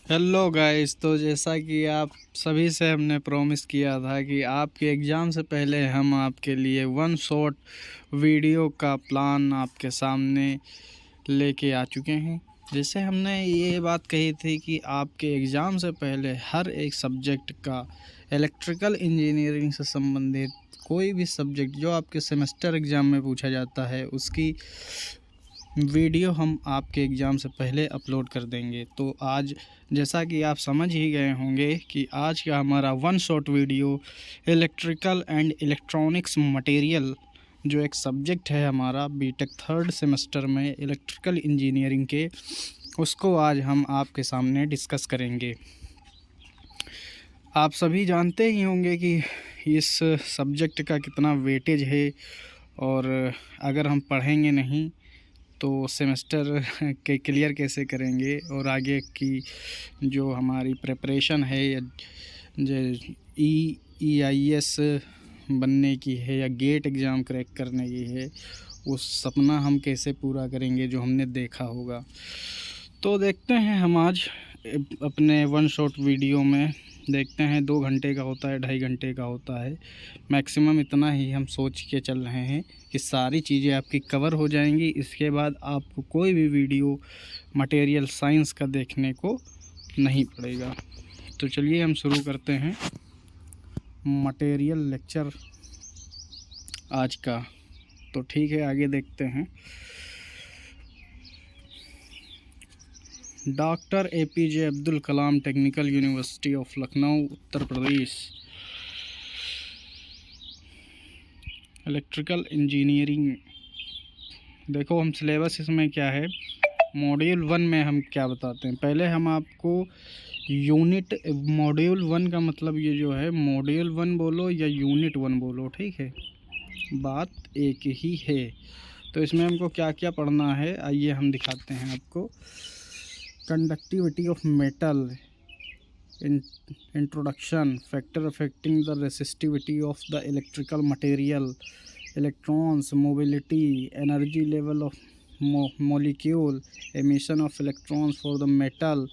Hello guys. तो जैसा कि आप सभी से हमने प्रॉमिस किया था कि आपके एग्ज़ाम से पहले हम आपके लिए वन शॉट वीडियो का प्लान आपके सामने लेके आ चुके हैं। जैसे हमने ये बात कही थी कि आपके एग्ज़ाम से पहले हर एक सब्जेक्ट का इलेक्ट्रिकल इंजीनियरिंग से संबंधित कोई भी सब्जेक्ट जो आपके सेमेस्टर एग्ज़ाम में पूछा जाता है उसकी वीडियो हम आपके एग्ज़ाम से पहले अपलोड कर देंगे। तो आज जैसा कि आप समझ ही गए होंगे कि आज का हमारा one shot video electrical and electronics material जो एक सब्जेक्ट है हमारा बीटेक थर्ड सेमेस्टर में इलेक्ट्रिकल इंजीनियरिंग के, उसको आज हम आपके सामने डिस्कस करेंगे। आप सभी जानते ही होंगे कि इस सब्जेक्ट का कितना वेटेज है, और अगर हम पढ़ेंगे नहीं तो सेमेस्टर के क्लियर कैसे करेंगे, और आगे की जो हमारी प्रिपरेशन है या जो EIS बनने की है या गेट एग्ज़ाम क्रैक करने की है, उस सपना हम कैसे पूरा करेंगे जो हमने देखा होगा। तो देखते हैं हम आज अपने वन शॉट वीडियो में, देखते हैं 2 घंटे का होता है, 2.5 घंटे का होता है, मैक्सिमम इतना ही हम सोच के चल रहे हैं कि सारी चीज़ें आपकी कवर हो जाएंगी। इसके बाद आपको कोई भी वीडियो मटेरियल साइंस का देखने को नहीं पड़ेगा। तो चलिए हम शुरू करते हैं मटेरियल लेक्चर आज का। तो ठीक है, आगे देखते हैं। Doctor APJ Abdul Kalam technical university of Lucknow Uttar Pradesh, electrical engineering. देखो हम सिलेबस इसमें क्या है, मॉड्यूल 1 में हम क्या बताते हैं। पहले हम आपको यूनिट, मॉड्यूल 1 का मतलब ये जो है, मॉड्यूल 1 बोलो या यूनिट 1 बोलो, ठीक है, बात एक ही है। तो इसमें हमको क्या क्या पढ़ना है आइए हम दिखाते हैं आपको। Conductivity of metal, introduction, factor affecting the resistivity of the electrical material, electrons, mobility, energy level of molecule, emission of electrons for the metal,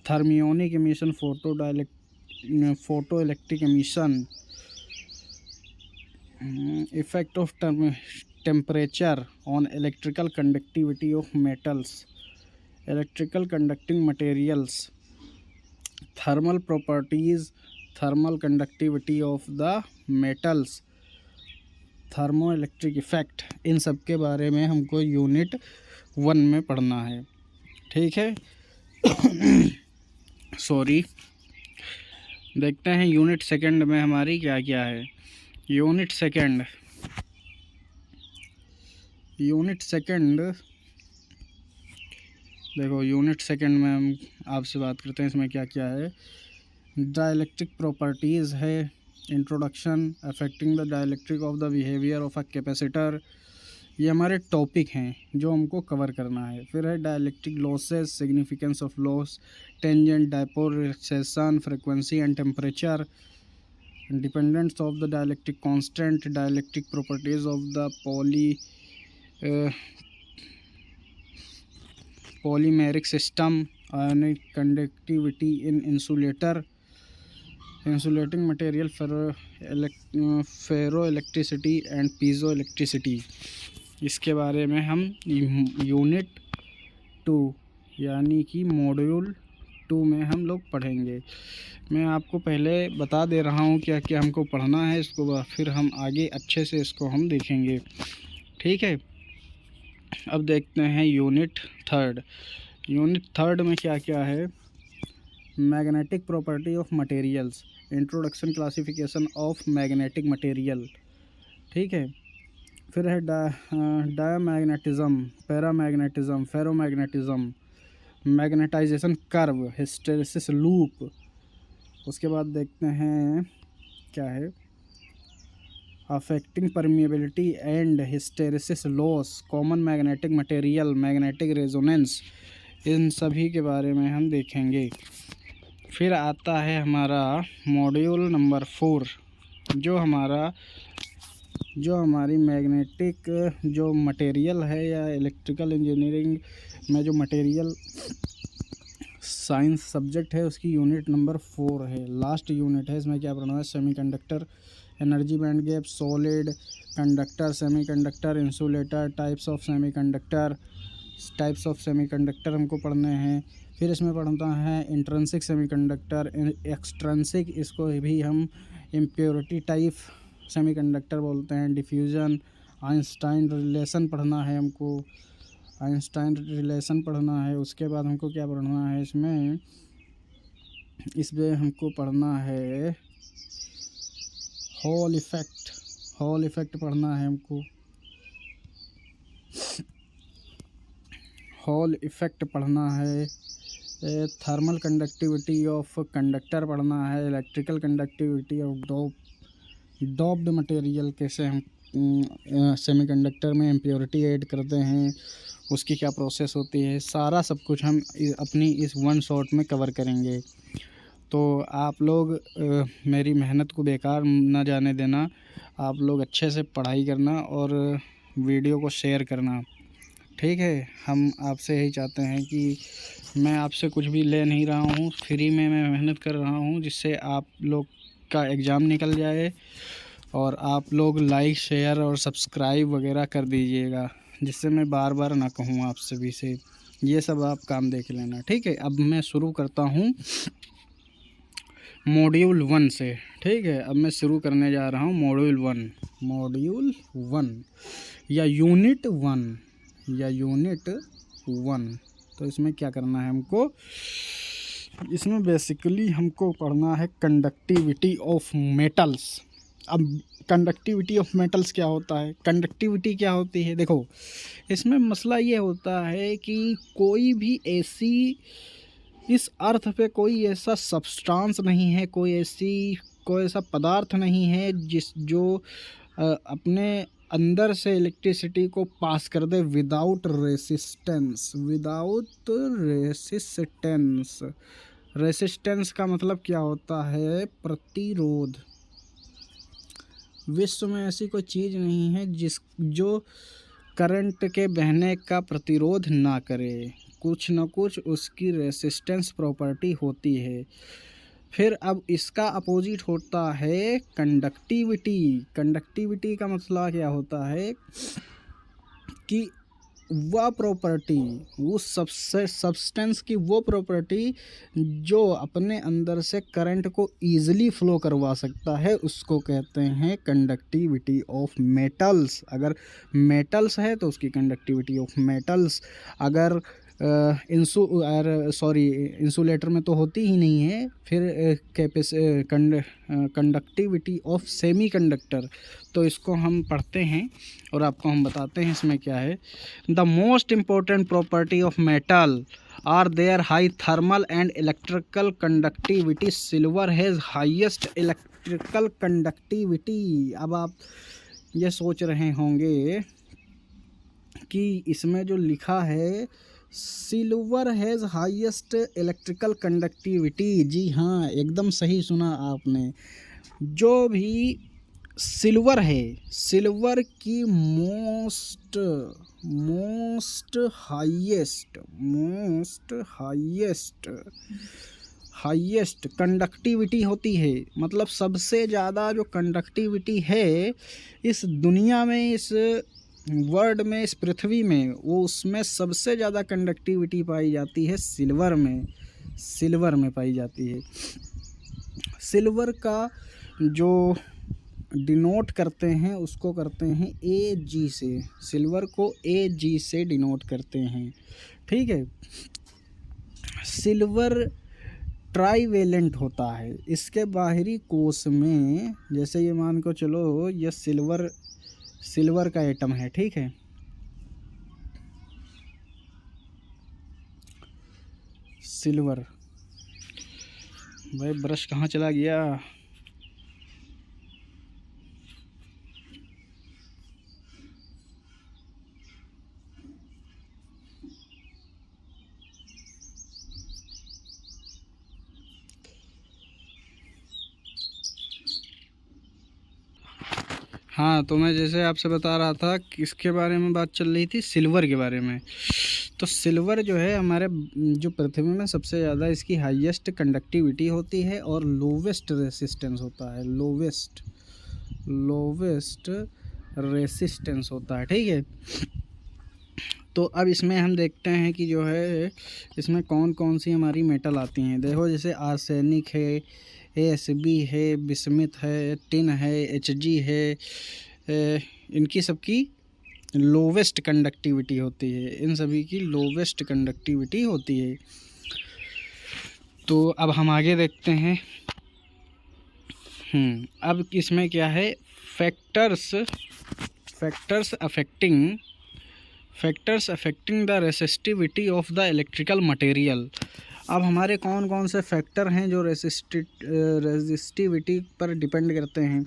thermionic emission, photoelectric emission, effect of temperature on electrical conductivity of metals, electrical conducting materials, thermal properties, thermal conductivity of the metals, thermoelectric effect, इन सब के बारे में हमको unit 1 में पढ़ना है, ठीक है। सॉरी, देखते हैं यूनिट सेकंड में हमारी क्या क्या है। यूनिट सेकंड देखो, यूनिट सेकंड में हम आपसे बात करते हैं, इसमें क्या क्या है। डाइलेक्ट्रिक प्रॉपर्टीज़ है, introduction, affecting the dielectric of the behaviour of a capacitor, ये हमारे टॉपिक हैं जो हमको कवर करना है। फिर है dielectric losses, significance of loss, tangent, dipolarization, frequency and temperature, dependence of the dielectric constant, dielectric properties of the polymeric system, ionic conductivity in insulator, insulating material, ferroelectricity and piezoelectricity. इसके बारे में हम unit 2 यानी कि module 2 में हम लोग पढ़ेंगे। मैं आपको पहले बता दे रहा हूँ क्या क्या हमको पढ़ना है, इसको फिर हम आगे अच्छे से इसको हम देखेंगे, ठीक है। अब देखते हैं यूनिट थर्ड। यूनिट थर्ड में क्या क्या है। Magnetic property of materials, introduction, classification of magnetic material, ठीक है। फिर है diamagnetism, paramagnetism, ferromagnetism, magnetization curve, hysteresis loop. उसके बाद देखते हैं क्या है, affecting permeability and hysteresis loss, common magnetic material, magnetic resonance, इन सभी के बारे में हम देखेंगे। फिर आता है हमारा मॉड्यूल नंबर 4, जो हमारी मैग्नेटिक जो मटेरियल है या इलेक्ट्रिकल इंजीनियरिंग में जो मटेरियल साइंस सब्जेक्ट है, उसकी यूनिट नंबर 4 है, लास्ट यूनिट है। इसमें क्या पढ़ना है? Semiconductor, energy band gap, solid conductor, semiconductor, insulator, types of semiconductor हमको पढ़ने हैं। फिर इसमें पढ़ना है इंट्रिंसिक सेमीकंडक्टर, एक्सट्रिंसिक, इसको भी हम इम्प्योरिटी टाइप सेमीकंडक्टर बोलते हैं। डिफ्यूज़न, आइंस्टाइन रिलेशन पढ़ना है हमको, आइंस्टाइन रिलेशन पढ़ना है। उसके बाद हमको क्या पढ़ना है इसमें हमको पढ़ना है हॉल इफ़ेक्ट पढ़ना है हमको। हॉल इफ़ेक्ट पढ़ना है, थर्मल कंडक्टिविटी ऑफ कंडक्टर पढ़ना है, electrical conductivity of doped material, कैसे हम सेमीकंडक्टर में इम्प्योरिटी ऐड करते हैं, उसकी क्या प्रोसेस होती है, सारा सब कुछ हम अपनी इस वन शॉट में कवर करेंगे। तो आप लोग मेरी मेहनत को बेकार ना जाने देना, आप लोग अच्छे से पढ़ाई करना और वीडियो को शेयर करना, ठीक है। हम आपसे यही चाहते हैं कि मैं आपसे कुछ भी ले नहीं रहा हूँ, फ्री में मैं मेहनत कर रहा हूँ, जिससे आप लोग का एग्ज़ाम निकल जाए और आप लोग लाइक, शेयर और सब्सक्राइब वगैरह कर दीजिएगा, जिससे मैं बार बार ना कहूँ आप सभी से। ये सब आप काम देख लेना, ठीक है। अब मैं शुरू करता हूँ मॉड्यूल 1 से, ठीक है। अब मैं शुरू करने जा रहा हूँ मॉड्यूल 1 या यूनिट 1। तो इसमें क्या करना है हमको? इसमें बेसिकली हमको पढ़ना है कंडक्टिविटी ऑफ मेटल्स। अब कंडक्टिविटी ऑफ मेटल्स क्या होता है, कंडक्टिविटी क्या होती है? देखो, इसमें मसला ये होता है कि कोई भी ऐसी, इस अर्थ पे कोई ऐसा सब्सटेंस नहीं है, कोई ऐसा पदार्थ नहीं है जो अपने अंदर से इलेक्ट्रिसिटी को पास कर दे विदाउट रेसिस्टेंस का मतलब क्या होता है? प्रतिरोध। विश्व में ऐसी कोई चीज़ नहीं है जो करंट के बहने का प्रतिरोध ना करे, कुछ न कुछ उसकी रेसिस्टेंस प्रॉपर्टी होती है। फिर अब इसका अपोजिट होता है कंडक्टिविटी का मतलब क्या होता है कि वह प्रॉपर्टी, उस सब्सटेंस की वो प्रॉपर्टी जो अपने अंदर से करंट को ईज़िली फ्लो करवा सकता है, उसको कहते हैं कंडक्टिविटी ऑफ मेटल्स। अगर मेटल्स है तो उसकी कंडक्टिविटी ऑफ मेटल्स। अगर इंसुलेटर में तो होती ही नहीं है, फिर कंडक्टिविटी ऑफ सेमीकंडक्टर, तो इसको हम पढ़ते हैं और आपको हम बताते हैं इसमें क्या है। The most important property of metal are their high thermal and electrical conductivity. Silver has highest electrical conductivity. अब आप ये सोच रहे होंगे कि इसमें जो लिखा है silver has highest electrical conductivity, जी हाँ, एकदम सही सुना आपने। जो भी सिल्वर है, सिल्वर की मोस्ट हाईएस्ट कंडक्टिविटी होती है। मतलब सबसे ज़्यादा जो कंडक्टिविटी है इस दुनिया में, इस वर्ल्ड में, इस पृथ्वी में, वो उसमें सबसे ज़्यादा कंडक्टिविटी पाई जाती है सिल्वर में पाई जाती है। सिल्वर का जो डिनोट करते हैं उसको करते हैं Ag से, सिल्वर को Ag से डिनोट करते हैं, ठीक है। सिल्वर ट्राईवेलेंट होता है। इसके बाहरी कोश में, जैसे ये मान को चलो ये सिल्वर का एटम है, ठीक है। सिल्वर, भाई ब्रश कहाँ चला गया? हाँ, तो मैं जैसे आपसे बता रहा था किसके बारे में बात चल रही थी, सिल्वर के बारे में। तो सिल्वर जो है हमारे जो पृथ्वी में सबसे ज़्यादा इसकी हाईएस्ट कंडक्टिविटी होती है और लोवेस्ट रेसिस्टेंस होता है, लोवेस्ट रेसिस्टेंस होता है, ठीक है। तो अब इसमें हम देखते हैं कि जो है इसमें कौन कौन सी हमारी मेटल आती हैं। देखो जैसे आर्सेनिक है, ASB है, बिस्मिथ है, टिन है, Hg है, इनकी सबकी लोवेस्ट कंडक्टिविटी होती है, इन सभी की लोवेस्ट कंडक्टिविटी होती है। तो अब हम आगे देखते हैं। अब इसमें क्या है, factors affecting the resistivity of the electrical material. अब हमारे कौन कौन से फैक्टर हैं जो रेसिस्टिविटी पर डिपेंड करते हैं।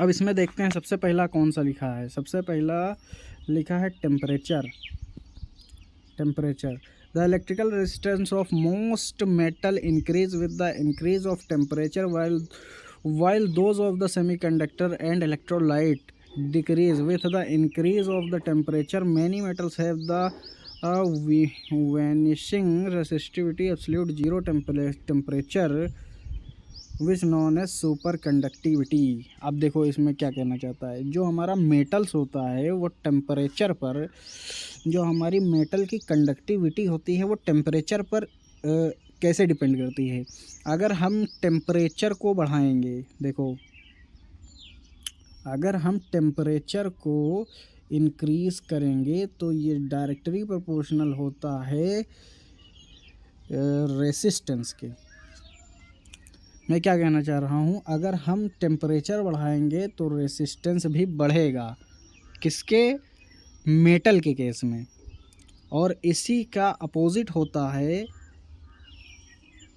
अब इसमें देखते हैं सबसे पहला कौन सा लिखा है। सबसे पहला लिखा है temperature. The electrical resistance of most metal increase with the increase of temperature while those of the semiconductor and electrolyte decrease with the increase of the temperature. Many metals have the vanishing resistivity absolute zero temperature which known as super conductivity. अब देखो इसमें क्या कहना चाहता है, जो हमारा metals होता है वो टेम्परेचर पर, जो हमारी मेटल की कंडक्टिविटी होती है वो टेम्परेचर पर कैसे डिपेंड करती है। अगर हम टेम्परेचर को बढ़ाएंगे, देखो अगर हम टेम्परेचर को इंक्रीज़ करेंगे तो ये डायरेक्टली प्रोपोर्शनल होता है रेसिस्टेंस के। मैं क्या कहना चाह रहा हूँ, अगर हम टेम्परेचर बढ़ाएंगे तो रेसिस्टेंस भी बढ़ेगा, किसके, मेटल के केस में। और इसी का अपोजिट होता है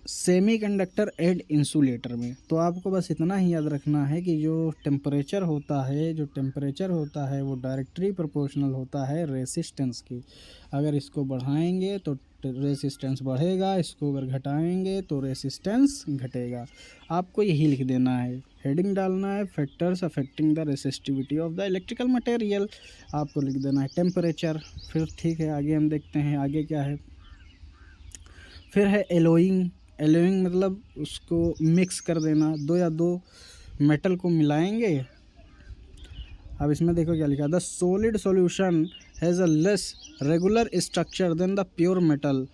सेमीकंडक्टर एंड इंसुलेटर में। तो आपको बस इतना ही याद रखना है कि जो टेम्परेचर होता है वो डायरेक्टली प्रोपोर्शनल होता है रेसिस्टेंस की। अगर इसको बढ़ाएंगे तो रेसिस्टेंस बढ़ेगा, इसको अगर घटाएंगे तो रेसिस्टेंस घटेगा। आपको यही लिख देना है, हेडिंग डालना है factors affecting the resistivity of the electrical material, आपको लिख देना है टेम्परेचर। फिर ठीक है, आगे हम देखते हैं आगे क्या है। फिर है एलोइंग मतलब उसको मिक्स कर देना, दो मेटल को मिलाएंगे। अब इसमें देखो क्या लिखा, the solid solution has a less regular structure than the pure metal,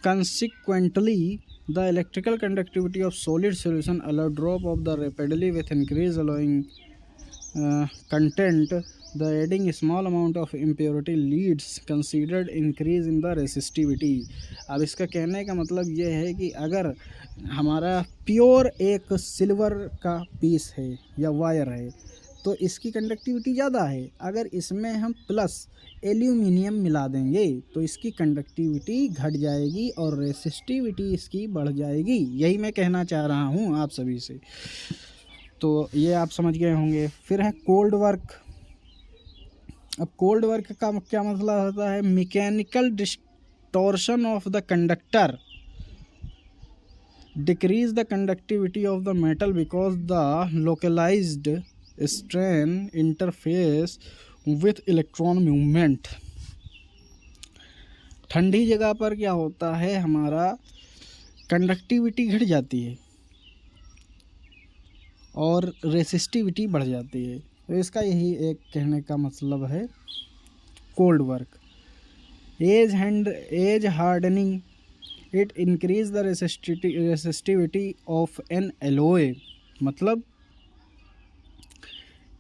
consequently the electrical conductivity of solid solution alloy drop off the rapidly with increase alloying content, the adding small amount of impurity leads considered increase in the resistivity। अब इसका कहने का मतलब ये है कि अगर हमारा प्योर एक सिल्वर का पीस है या वायर है तो इसकी कंडक्टिविटी ज़्यादा है, अगर इसमें हम प्लस एल्यूमिनियम मिला देंगे तो इसकी कंडक्टिविटी घट जाएगी और रेसिस्टिविटी इसकी बढ़ जाएगी। यही मैं कहना चाह रहा हूँ आप सभी से, तो ये आप समझ गए होंगे। फिर है कोल्ड वर्क। अब कोल्ड वर्क का क्या मतलब होता है, mechanical distortion of the conductor decrease the conductivity of the metal because the localised strain interface with electron movement. ठंडी जगह पर क्या होता है, हमारा कंडक्टिविटी घट जाती है और रेसिस्टिविटी बढ़ जाती है। तो इसका यही एक कहने का मतलब है cold work. Age hardening it increase the resistivity of an alloy, मतलब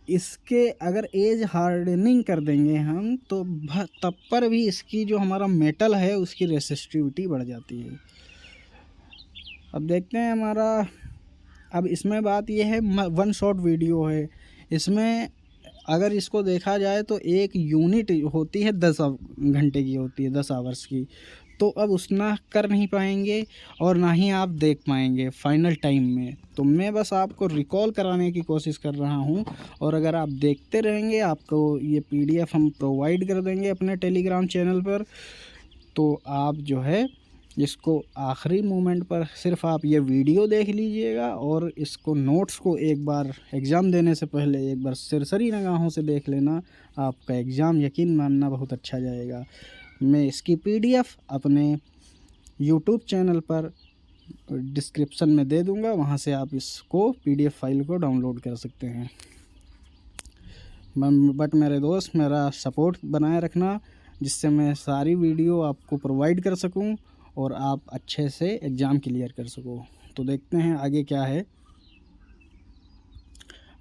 इसके अगर एज हार्डनिंग कर देंगे हम तो तब पर भी इसकी जो हमारा मेटल है उसकी रेसिस्टिविटी बढ़ जाती है। अब देखते हैं हमारा, अब इसमें बात यह है, वन शॉट वीडियो है, इसमें अगर इसको देखा जाए तो एक यूनिट होती है 10 घंटे की होती है, 10 आवर्स की। तो अब उसना कर नहीं पाएंगे और ना ही आप देख पाएंगे फाइनल टाइम में। तो मैं बस आपको रिकॉल कराने की कोशिश कर रहा हूं, और अगर आप देखते रहेंगे आपको ये PDF हम प्रोवाइड कर देंगे अपने टेलीग्राम चैनल पर। तो आप जो है इसको आखिरी मोमेंट पर सिर्फ आप ये वीडियो देख लीजिएगा और इसको नोट्स को एक बार एग्ज़ाम देने से पहले एक बार सरसरी निगाहों से देख लेना, आपका एग्ज़ाम यकीन मानना बहुत अच्छा जाएगा। मैं इसकी PDF अपने YouTube चैनल पर डिस्क्रिप्शन में दे दूंगा, वहां से आप इसको PDF फाइल को डाउनलोड कर सकते हैं। बट मेरे दोस्त, मेरा सपोर्ट बनाए रखना, जिससे मैं सारी वीडियो आपको प्रोवाइड कर सकूं और आप अच्छे से एग्ज़ाम क्लियर कर सको। तो देखते हैं आगे क्या है।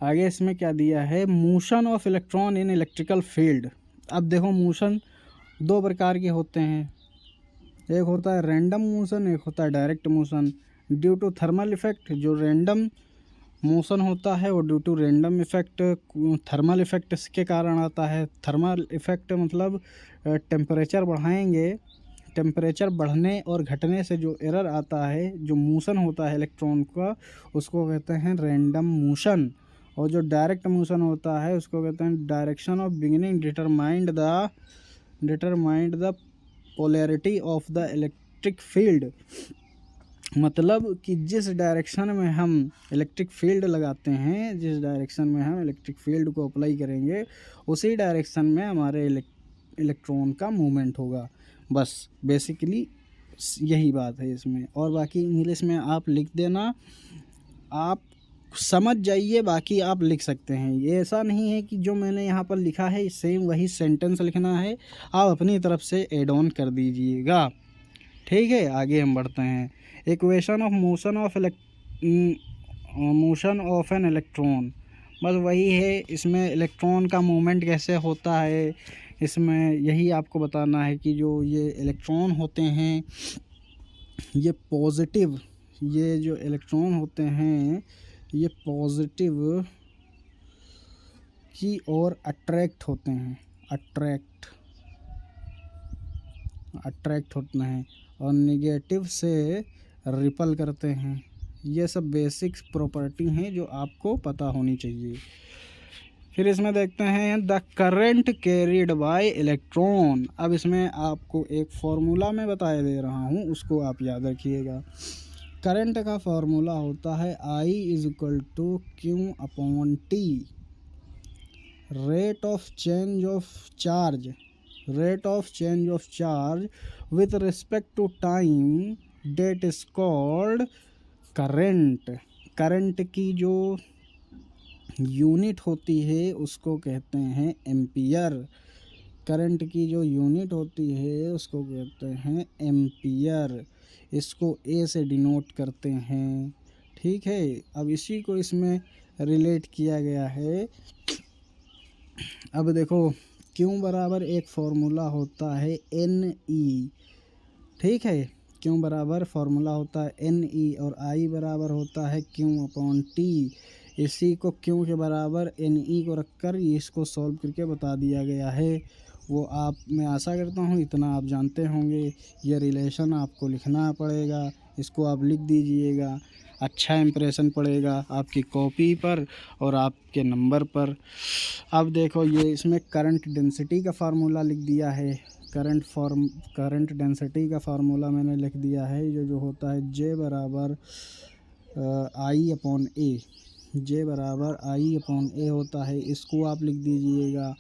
आगे इसमें क्या दिया है, motion of electron in electrical field. अब देखो, मोशन दो प्रकार के होते हैं, एक होता है रैंडम मोशन, एक होता है direct motion. Due to thermal effect, जो रैंडम मोशन होता है वो due to random effect, thermal effect इसके कारण आता है। थर्मल इफेक्ट मतलब टेम्परेचर बढ़ाएंगे, टेम्परेचर बढ़ने और घटने से जो एरर आता है, जो मोशन होता है इलेक्ट्रॉन का, उसको कहते हैं रैंडम मोशन। और जो डायरेक्ट मोशन होता है उसको कहते हैं direction of beginning determined the polarity of the electric field. मतलब कि जिस डायरेक्शन में हम इलेक्ट्रिक फील्ड लगाते हैं, जिस डायरेक्शन में हम इलेक्ट्रिक फील्ड को अप्लाई करेंगे, उसी डायरेक्शन में हमारे इलेक्ट्रॉन का मूवमेंट होगा। बस बेसिकली यही बात है इसमें। और बाकी इंग्लिश में आप लिख देना, आप समझ जाइए, बाकी आप लिख सकते हैं। ये ऐसा नहीं है कि जो मैंने यहाँ पर लिखा है सेम वही सेंटेंस लिखना है, आप अपनी तरफ से एड ऑन कर दीजिएगा। ठीक है, आगे हम बढ़ते हैं। Equation of motion of an electron, बस वही है। इसमें इलेक्ट्रॉन का मूवमेंट कैसे होता है, इसमें यही आपको बताना है कि जो ये इलेक्ट्रॉन होते हैं, ये पॉजिटिव, ये जो इलेक्ट्रॉन होते हैं ये पॉजिटिव की ओर अट्रैक्ट होते हैं, अट्रैक्ट होते हैं, और नेगेटिव से रिपल करते हैं। ये सब बेसिक्स प्रॉपर्टी हैं जो आपको पता होनी चाहिए। फिर इसमें देखते हैं the current carried by electron. अब इसमें आपको एक फार्मूला मैं बताया दे रहा हूँ, उसको आप याद रखिएगा। करंट का फार्मूला होता है I is equal to Q upon T, rate of change of charge with respect to time, that is called current. Current की जो यूनिट होती है उसको कहते हैं एम्पियर। करंट की जो यूनिट होती है उसको कहते हैं एम्पियर। इसको ए से डिनोट करते हैं। ठीक है, अब इसी को इसमें रिलेट किया गया है। अब देखो, क्यों बराबर एक फॉर्मूला होता है NE। ठीक है, क्यों बराबर फार्मूला होता है NE, और I बराबर होता है Q अपॉन T। इसी को क्यों के बराबर NE को रखकर इसको सॉल्व करके बता दिया गया है। वो आप, मैं आशा करता हूँ इतना आप जानते होंगे। ये रिलेशन आपको लिखना पड़ेगा, इसको आप लिख दीजिएगा, अच्छा इंप्रेशन पड़ेगा आपकी कॉपी पर और आपके नंबर पर। अब देखो, ये इसमें करंट डेंसिटी का फार्मूला लिख दिया है। करंट डेंसिटी का फार्मूला मैंने लिख दिया है, जो होता है J बराबर I अपॉन A होता है। इसको आप लिख दीजिएगा।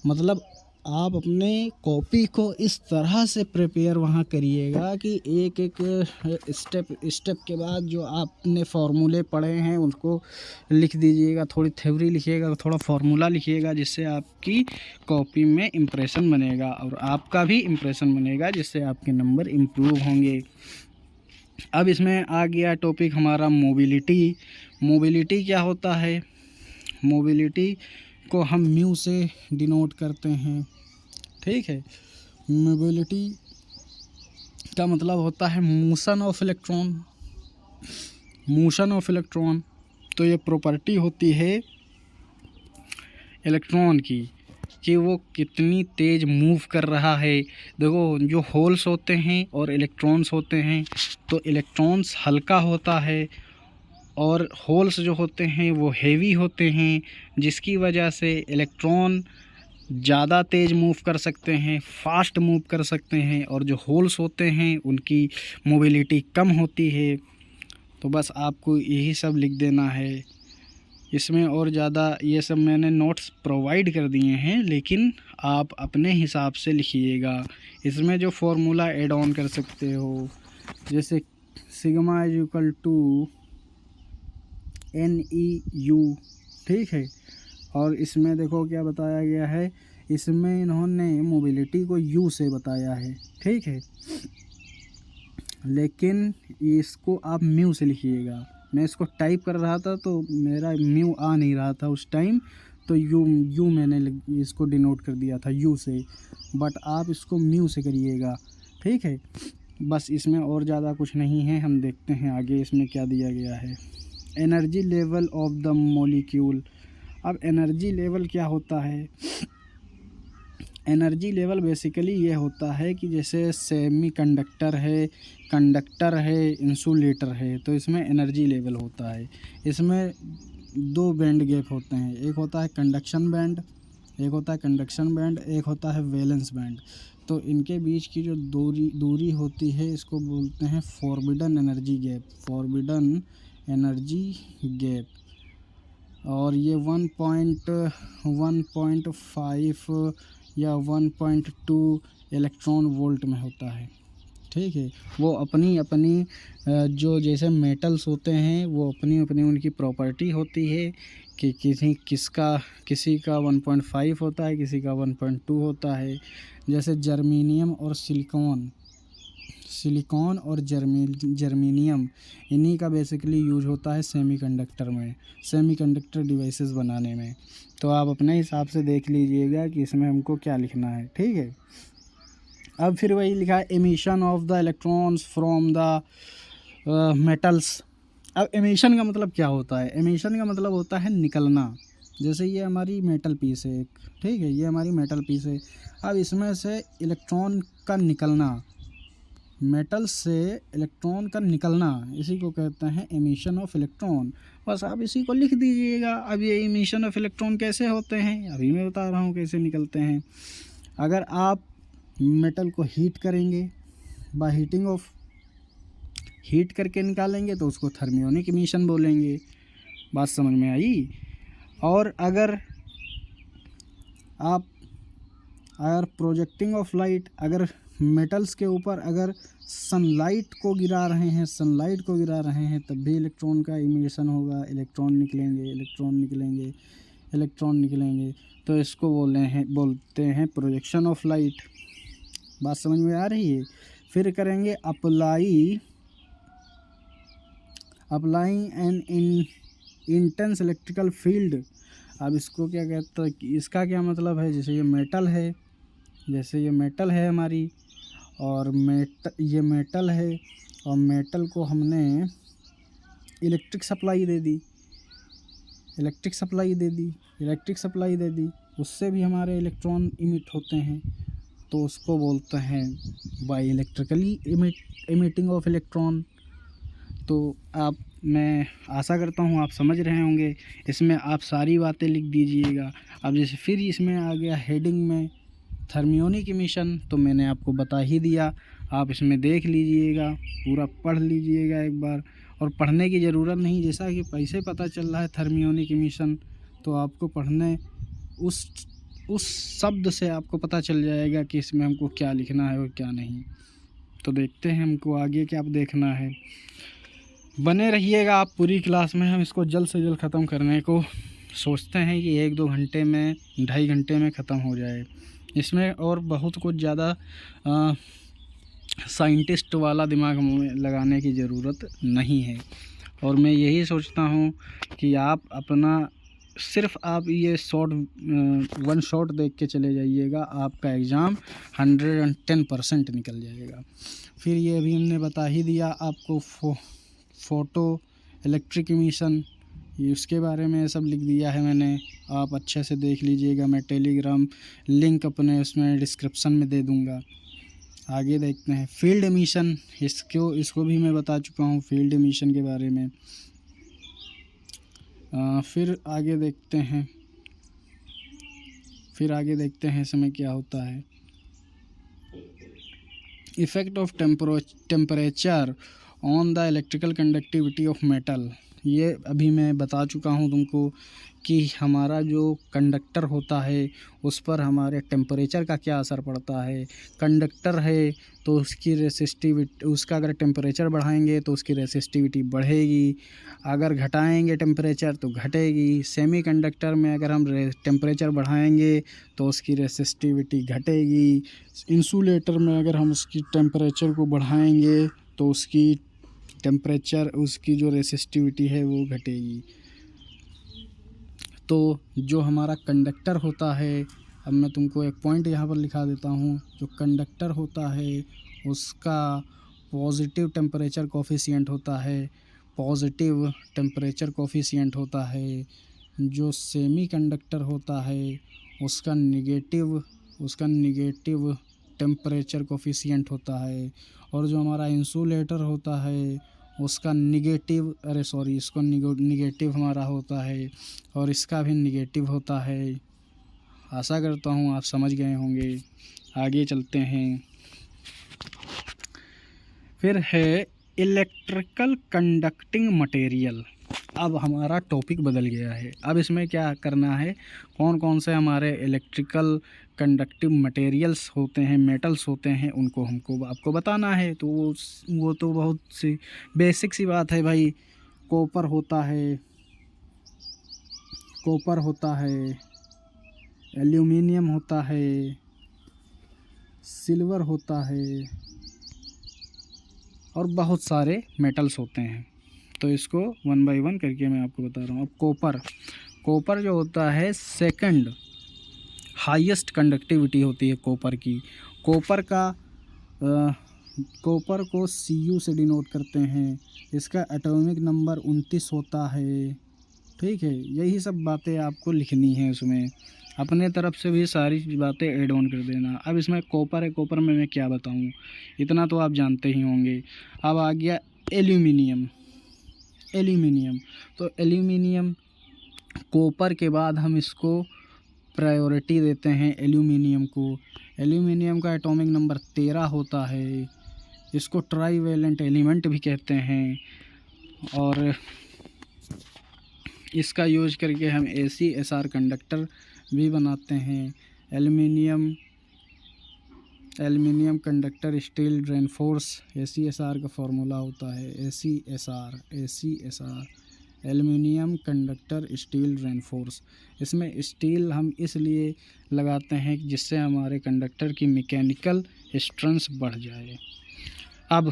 मतलब आप अपने कॉपी को इस तरह से प्रिपेयर वहाँ करिएगा कि एक एक स्टेप के बाद जो आपने फार्मूले पढ़े हैं उनको लिख दीजिएगा। थोड़ी थ्योरी लिखिएगा, थोड़ा फार्मूला लिखिएगा, जिससे आपकी कॉपी में इम्प्रेशन बनेगा और आपका भी इम्प्रेशन बनेगा, जिससे आपके नंबर इम्प्रूव होंगे। अब इसमें आ गया टॉपिक हमारा मोबिलिटी। मोबिलिटी क्या होता है? मोबिलिटी को हम म्यू से डिनोट करते हैं। ठीक है, मोबिलिटी का मतलब होता है मोशन ऑफ इलेक्ट्रॉन। तो ये प्रॉपर्टी होती है इलेक्ट्रॉन की कि वो कितनी तेज़ मूव कर रहा है। देखो, जो होल्स होते हैं और इलेक्ट्रॉन्स होते हैं, तो इलेक्ट्रॉन्स हल्का होता है और होल्स जो होते हैं वो हेवी होते हैं, जिसकी वजह से इलेक्ट्रॉन ज़्यादा तेज़ मूव कर सकते हैं, फास्ट मूव कर सकते हैं, और जो होल्स होते हैं उनकी मोबिलिटी कम होती है। तो बस आपको यही सब लिख देना है। इसमें और ज़्यादा ये सब मैंने नोट्स प्रोवाइड कर दिए हैं, लेकिन आप अपने हिसाब से लिखिएगा। इसमें जो फॉर्मूला ऐड ऑन कर सकते हो, जैसे sigma is equal to NEU, ठीक है। और इसमें देखो क्या बताया गया है, इसमें इन्होंने मोबिलिटी को U से बताया है, ठीक है, लेकिन इसको आप म्यू से लिखिएगा। मैं इसको टाइप कर रहा था तो मेरा म्यू आ नहीं रहा था उस टाइम, तो यू मैंने इसको डिनोट कर दिया था यू से, बट आप इसको म्यू से करिएगा, ठीक है। बस इसमें और ज़्यादा कुछ नहीं है। हम देखते हैं आगे इसमें क्या दिया गया है। Energy level of the molecule. अब एनर्जी लेवल क्या होता है? एनर्जी लेवल बेसिकली ये होता है कि जैसे सेमी कंडक्टर है, इंसुलेटर है, तो इसमें एनर्जी लेवल होता है। इसमें दो बैंड गैप होते हैं, एक होता है कंडक्शन बैंड, एक होता है वैलेंस बैंड। तो इनके बीच की जो दूरी होती है, इसको बोलते हैं फॉरबिडन एनर्जी गैप। और ये 1.5 या 1.2 इलेक्ट्रॉन वोल्ट में होता है, ठीक है। वो अपनी जो जैसे मेटल्स होते हैं, वो अपनी उनकी प्रॉपर्टी होती है कि किसी का 1.5 होता है, किसी का 1.2 होता है। जैसे सिलिकॉन और जर्मेनियम, इन्हीं का बेसिकली यूज होता है सेमीकंडक्टर डिवाइसेस बनाने में। तो आप अपने हिसाब से देख लीजिएगा कि इसमें हमको क्या लिखना है, ठीक है। अब फिर वही लिखा है emission of the electrons from the metals. अब एमिशन का मतलब क्या होता है? एमिशन का मतलब होता है निकलना। जैसे ये हमारी मेटल पीस है एक, ठीक है, ये हमारी मेटल पीस है। अब इसमें से इलेक्ट्रॉन का निकलना, मेटल से इलेक्ट्रॉन का निकलना, इसी को कहते हैं एमिशन ऑफ इलेक्ट्रॉन। बस आप इसी को लिख दीजिएगा। अब ये एमिशन ऑफ इलेक्ट्रॉन कैसे होते हैं, अभी मैं बता रहा हूँ कैसे निकलते हैं। अगर आप मेटल को हीट करेंगे, बाय हीट करके निकालेंगे तो उसको थर्मियोनिक एमिशन बोलेंगे। बात समझ में आई? और अगर प्रोजेक्टिंग ऑफ लाइट, अगर मेटल्स के ऊपर अगर सनलाइट को गिरा रहे हैं तब भी इलेक्ट्रॉन का इमिशन होगा, इलेक्ट्रॉन निकलेंगे। तो इसको बोलते हैं प्रोजेक्शन ऑफ लाइट। बात समझ में आ रही है? फिर करेंगे applying N intense electrical field. अब इसको क्या कहते हैं, इसका क्या मतलब है? जैसे ये मेटल है हमारी, और ये मेटल है, और मेटल को हमने इलेक्ट्रिक सप्लाई दे दी, उससे भी हमारे इलेक्ट्रॉन इमिट होते हैं, तो उसको बोलते हैं by electrically emitting of electron. तो मैं आशा करता हूँ आप समझ रहे होंगे। इसमें आप सारी बातें लिख दीजिएगा। अब जैसे फिर इसमें आ गया हेडिंग में थर्मियोनिक एमिशन, तो मैंने आपको बता ही दिया। आप इसमें देख लीजिएगा, पूरा पढ़ लीजिएगा एक बार। और पढ़ने की ज़रूरत नहीं, जैसा कि पैसे पता चल रहा है थर्मियोनिक एमिशन, तो आपको पढ़ने उस शब्द से आपको पता चल जाएगा कि इसमें हमको क्या लिखना है और क्या नहीं। तो देखते हैं हमको आगे क्या देखना है। बने रहिएगा आप पूरी क्लास में। हम इसको जल्द से जल्द ख़त्म करने को सोचते हैं कि 1-2 घंटे में, 2.5 घंटे में ख़त्म हो जाए। इसमें और बहुत कुछ ज़्यादा साइंटिस्ट वाला दिमाग में लगाने की ज़रूरत नहीं है। और मैं यही सोचता हूँ कि आप ये वन शॉट देख के चले जाइएगा, आपका एग्ज़ाम 110% निकल जाएगा। फिर ये अभी हमने बता ही दिया आपको फ़ोटो इलेक्ट्रिक एमिशन, ये उसके बारे में सब लिख दिया है मैंने। आप अच्छे से देख लीजिएगा। मैं टेलीग्राम लिंक अपने उसमें डिस्क्रिप्शन में दे दूँगा। आगे देखते हैं फील्ड एमिशन। इसको भी मैं बता चुका हूँ फील्ड एमिशन के बारे में। फिर आगे देखते हैं इसमें क्या होता है। Effect of temperature on the electrical conductivity of metal. ये अभी मैं बता चुका हूँ तुमको कि हमारा जो कंडक्टर होता है उस पर हमारे टेम्परेचर का क्या असर पड़ता है। कंडक्टर है तो उसकी रेसिस्टिविटी, उसका अगर टेम्परेचर बढ़ाएंगे तो उसकी रेसिस्टिविटी बढ़ेगी, अगर घटाएंगे टेम्परेचर तो घटेगी। सेमीकंडक्टर में अगर हम टेम्परेचर बढ़ाएंगे तो उसकी रेसिस्टिविटी घटेगी। इंसुलेटर में अगर हम उसकी टेम्परेचर को बढ़ाएंगे तो उसकी जो रेसिस्टिविटी है वो घटेगी। तो जो हमारा कंडक्टर होता है, अब मैं तुमको एक पॉइंट यहाँ पर लिखा देता हूँ। जो कंडक्टर होता है उसका पॉजिटिव टेम्परेचर कोफिशिएंट होता है, पॉजिटिव टेम्परेचर कोफिशिएंट होता है। जो सेमी कंडक्टर होता है उसका निगेटिव टेम्परेचर कोफिशिएंट होता है। और जो हमारा इंसुलेटर होता है उसका इसको निगेटिव हमारा होता है और इसका भी निगेटिव होता है। आशा करता हूँ आप समझ गए होंगे। आगे चलते हैं। फिर है इलेक्ट्रिकल कंडक्टिंग मटेरियल। अब हमारा टॉपिक बदल गया है। अब इसमें क्या करना है, कौन कौन से हमारे इलेक्ट्रिकल कंडक्टिव मटेरियल्स होते हैं, मेटल्स होते हैं, उनको आपको बताना है। तो वो तो बहुत सी बेसिक सी बात है भाई। कॉपर होता है, एल्यूमिनियम होता है, सिल्वर होता है और बहुत सारे मेटल्स होते हैं। तो इसको वन बाय वन करके मैं आपको बता रहा हूँ। अब कॉपर जो होता है सेकंड हाईएस्ट कंडक्टिविटी होती है कॉपर की। कॉपर को Cu से डिनोट करते हैं। इसका एटॉमिक नंबर 29 होता है। ठीक है, यही सब बातें आपको लिखनी है उसमें। अपने तरफ से भी सारी बातें ऐड ऑन कर देना। अब इसमें कॉपर है, कॉपर में मैं क्या बताऊँ, इतना तो आप जानते ही होंगे। अब आ गया एल्यूमिनियम। तो एल्यूमिनियम कॉपर के बाद हम इसको प्रायोरिटी देते हैं एल्यूमिनियम को। एल्यूमिनियम का एटॉमिक नंबर 13 होता है। इसको ट्राईवैलेंट एलिमेंट भी कहते हैं और इसका यूज करके हम ACSR कंडक्टर भी बनाते हैं। Aluminium conductor steel reinforce ACSR का फॉर्मूला होता है ACSR aluminium conductor steel reinforce. इसमें स्टील हम इसलिए लगाते हैं जिससे हमारे कंडक्टर की मैकेनिकल स्ट्रेंथ बढ़ जाए। अब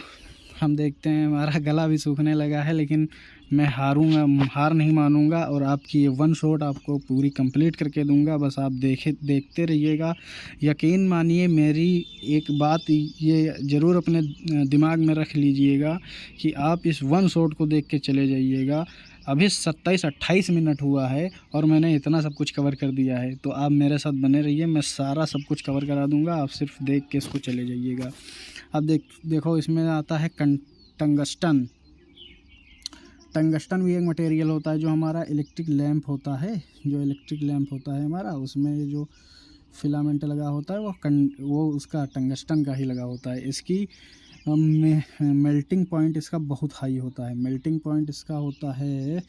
हम देखते हैं, हमारा गला भी सूखने लगा है, लेकिन मैं हार नहीं मानूंगा और आपकी ये वन शॉट आपको पूरी कंप्लीट करके दूंगा। बस आप देखते रहिएगा। यकीन मानिए, मेरी एक बात ये ज़रूर अपने दिमाग में रख लीजिएगा कि आप इस वन शॉट को देख के चले जाइएगा। अभी 27-28 मिनट हुआ है और मैंने इतना सब कुछ कवर कर दिया है। तो आप मेरे साथ बने रहिए, मैं सारा सब कुछ कवर करा दूंगा, आप सिर्फ देख के इसको चले जाइएगा। अब देखो इसमें आता है टंगस्टन। टंगस्टन भी एक मटेरियल होता है जो हमारा इलेक्ट्रिक लैंप होता है। हमारा, उसमें जो फिलामेंट लगा होता है वो उसका टंगस्टन का ही लगा होता है। इसकी मेल्टिंग पॉइंट इसका बहुत हाई होता है। मेल्टिंग पॉइंट इसका होता है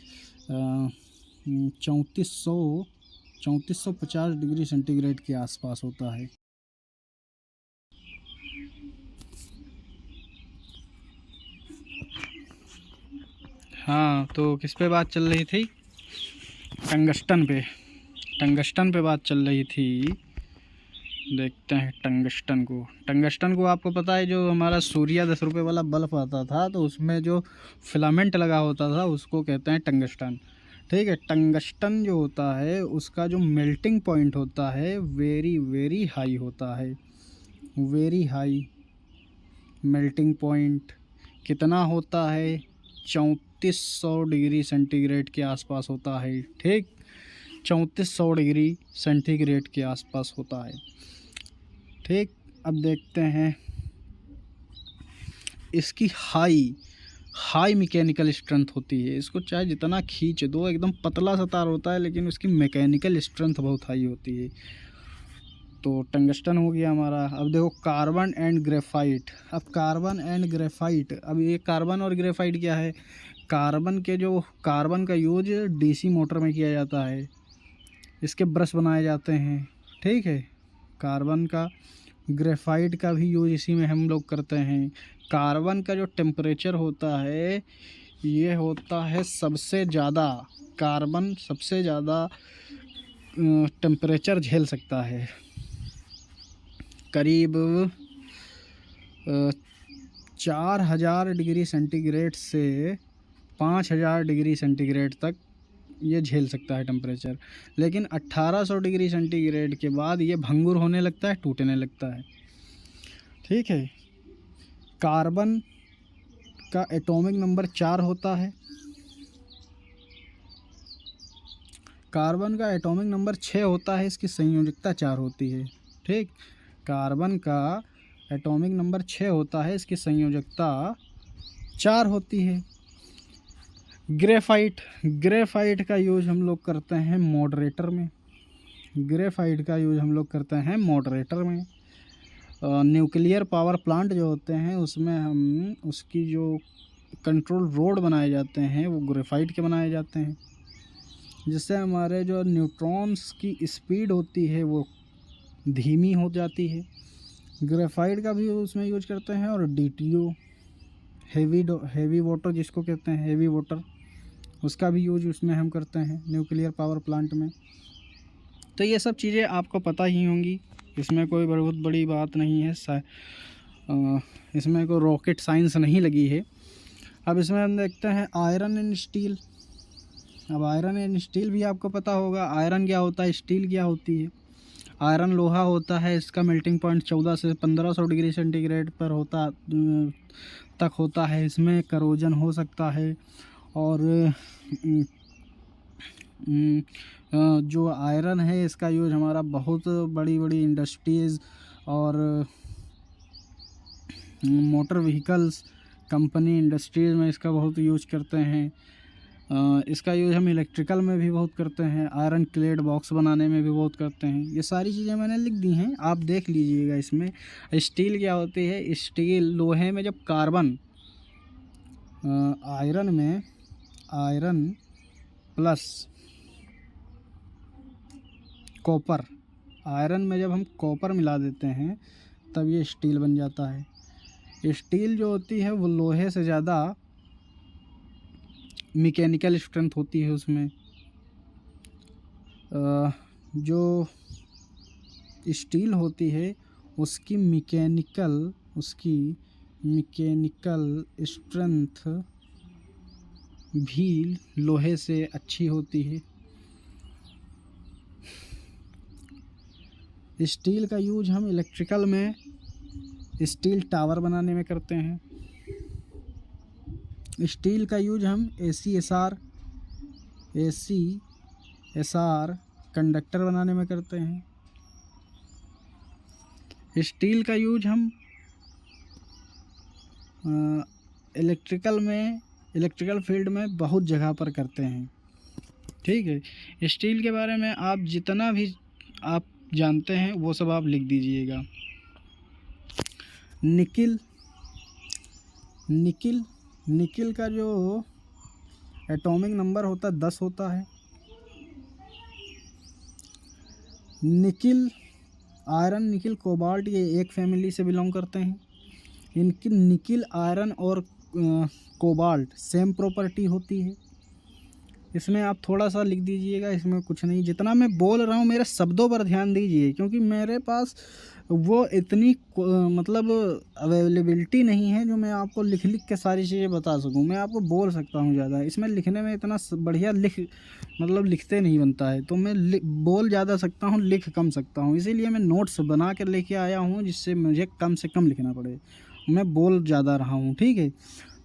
3450 डिग्री सेंटीग्रेड के आसपास होता है। हाँ, तो किस पे बात चल रही थी? टंगस्टन पे बात चल रही थी। देखते हैं टंगस्टन को आपको पता है, जो हमारा सूर्या 10 रुपये वाला बल्ब आता था तो उसमें जो फिलामेंट लगा होता था उसको कहते हैं टंगस्टन। ठीक है, टंगस्टन जो होता है उसका जो मेल्टिंग पॉइंट होता है वेरी वेरी हाई होता है। वेरी हाई मेल्टिंग पॉइंट कितना होता है? 3400 डिग्री सेंटीग्रेड के आसपास होता है। ठीक, 3400 डिग्री सेंटीग्रेड के आसपास होता है। ठीक, अब देखते हैं इसकी हाई मैकेनिकल स्ट्रेंथ होती है। इसको चाहे जितना खींच दो, एकदम पतला सा तार होता है लेकिन उसकी मैकेनिकल स्ट्रेंथ बहुत हाई होती है। तो टंगस्टन हो गया हमारा। अब देखो कार्बन एंड ग्रेफाइट। अब ये कार्बन और ग्रेफाइट क्या है? कार्बन का यूज डीसी मोटर में किया जाता है, इसके ब्रश बनाए जाते हैं, ठीक है। कार्बन का, ग्रेफाइट का भी यूज इसी में हम लोग करते हैं। कार्बन का जो टेम्परेचर होता है ये होता है सबसे ज़्यादा, कार्बन सबसे ज़्यादा टेम्परेचर झेल सकता है, करीब 4000 डिग्री सेंटीग्रेड से 5000 डिग्री सेंटीग्रेड तक ये झेल सकता है टेम्परेचर। लेकिन 1800 डिग्री सेंटीग्रेड के बाद ये भंगुर होने लगता है, टूटने लगता है, ठीक है। कार्बन का एटॉमिक नंबर 4 होता है, कार्बन का एटॉमिक नंबर 6 होता है, इसकी संयोजकता 4 होती है, ठीक। कार्बन का एटॉमिक नंबर 6 होता है, इसकी संयोजकता 4 होती है। ग्रेफाइट का यूज हम लोग करते हैं मॉडरेटर में, ग्रेफाइट का यूज हम लोग करते हैं मॉडरेटर में। न्यूक्लियर पावर प्लांट जो होते हैं उसमें हम उसकी जो कंट्रोल रोड बनाए जाते हैं वो ग्रेफाइट के बनाए जाते हैं, जिससे हमारे जो न्यूट्रॉन्स की स्पीड होती है वो धीमी हो जाती है। ग्रेफाइट का भी उसमें यूज करते हैं। और DTO हेवी वाटर जिसको कहते हैं, हेवी वाटर, उसका भी यूज उसमें हम करते हैं न्यूक्लियर पावर प्लांट में। तो ये सब चीज़ें आपको पता ही होंगी, इसमें कोई बहुत बड़ी बात नहीं है, इसमें कोई रॉकेट साइंस नहीं लगी है। अब इसमें हम देखते हैं आयरन एंड स्टील। अब आयरन एंड स्टील भी आपको पता होगा, आयरन क्या होता है, स्टील क्या होती है। आयरन लोहा होता है, इसका मेल्टिंग पॉइंट 1400 से 1500 डिग्री सेंटीग्रेड पर तक होता है, इसमें करोजन हो सकता है। और जो आयरन है इसका यूज हमारा बहुत बड़ी बड़ी इंडस्ट्रीज़ और मोटर व्हीकल्स कंपनी इंडस्ट्रीज़ में इसका बहुत यूज करते हैं। इसका यूज हम इलेक्ट्रिकल में भी बहुत करते हैं, आयरन क्लेड बॉक्स बनाने में भी बहुत करते हैं। ये सारी चीज़ें मैंने लिख दी हैं, आप देख लीजिएगा। इसमें स्टील क्या होती है, स्टील लोहे में जब carbon iron plus copper, iron में जब हम कॉपर मिला देते हैं तब ये स्टील बन जाता है। स्टील जो होती है वो लोहे से ज़्यादा मैकेनिकल स्ट्रेंथ होती है उसमें। जो स्टील होती है उसकी मैकेनिकल स्ट्रेंथ भी लोहे से अच्छी होती है। स्टील का यूज हम इलेक्ट्रिकल में स्टील टावर बनाने में करते हैं। स्टील का यूज हम ACSR कंडक्टर बनाने में करते हैं। स्टील का यूज हम इलेक्ट्रिकल फील्ड में बहुत जगह पर करते हैं, ठीक है। स्टील के बारे में आप जितना भी आप जानते हैं वो सब आप लिख दीजिएगा। निकिल का जो एटॉमिक नंबर होता है 10 होता है। निकिल, आयरन, निकिल, कोबाल्ट ये एक फैमिली से बिलोंग करते हैं। इनकी निकिल, आयरन और कोबाल्ट सेम प्रॉपर्टी होती है। इसमें आप थोड़ा सा लिख दीजिएगा, इसमें कुछ नहीं, जितना मैं बोल रहा हूँ मेरे शब्दों पर ध्यान दीजिए, क्योंकि मेरे पास वो इतनी मतलब अवेलेबिलिटी नहीं है जो मैं आपको लिख के सारी चीज़ें बता सकूं। मैं आपको बोल सकता हूं ज़्यादा, इसमें लिखने में इतना बढ़िया लिखते नहीं बनता है, तो मैं बोल ज़्यादा सकता हूं, लिख कम सकता हूं। इसीलिए मैं नोट्स बना कर लेके आया हूं, जिससे मुझे कम से कम लिखना पड़े। मैं बोल ज़्यादा रहा हूँ, ठीक है।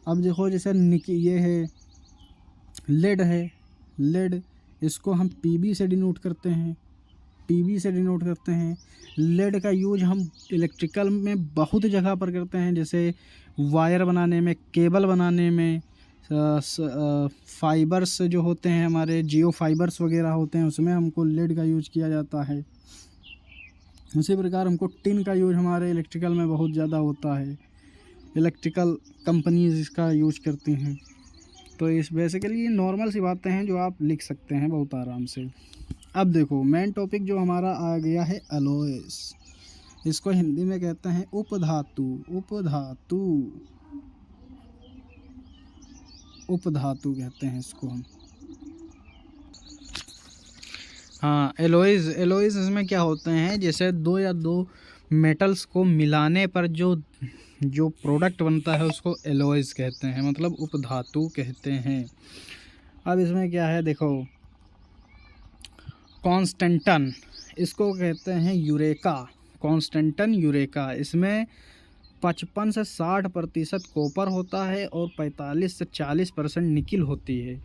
अब देखो, जैसे ये है लेड, इसको हम PB से डिनोट करते हैं, लेड का यूज हम इलेक्ट्रिकल में बहुत जगह पर करते हैं, जैसे वायर बनाने में, केबल बनाने में, फाइबर्स जो होते हैं हमारे जियो फाइबर्स वगैरह होते हैं, उसमें हमको लेड का यूज किया जाता है। उसी प्रकार हमको टिन का यूज हमारे इलेक्ट्रिकल में बहुत ज़्यादा होता है, इलेक्ट्रिकल कंपनीज इसका यूज करती हैं। तो इस बेसिकली ये नॉर्मल सी बातें हैं जो आप लिख सकते हैं बहुत आराम से। अब देखो मेन टॉपिक जो हमारा आ गया है एलॉयस। इसको हिंदी में कहते हैं उपधातु। उपधातु उपधातु कहते हैं इसको हम। हाँ, एलॉयज़ इसमें क्या होते हैं, जैसे दो या दो मेटल्स को मिलाने पर जो प्रोडक्ट बनता है उसको एलॉयज़ कहते हैं, मतलब उपधातु कहते हैं। अब इसमें क्या है देखो, कॉन्स्टेंटन इसको कहते हैं यूरेका। कॉन्स्टेंटन यूरेका, इसमें 55 से 60% कॉपर होता है और 45 से 40% निकिल होती है।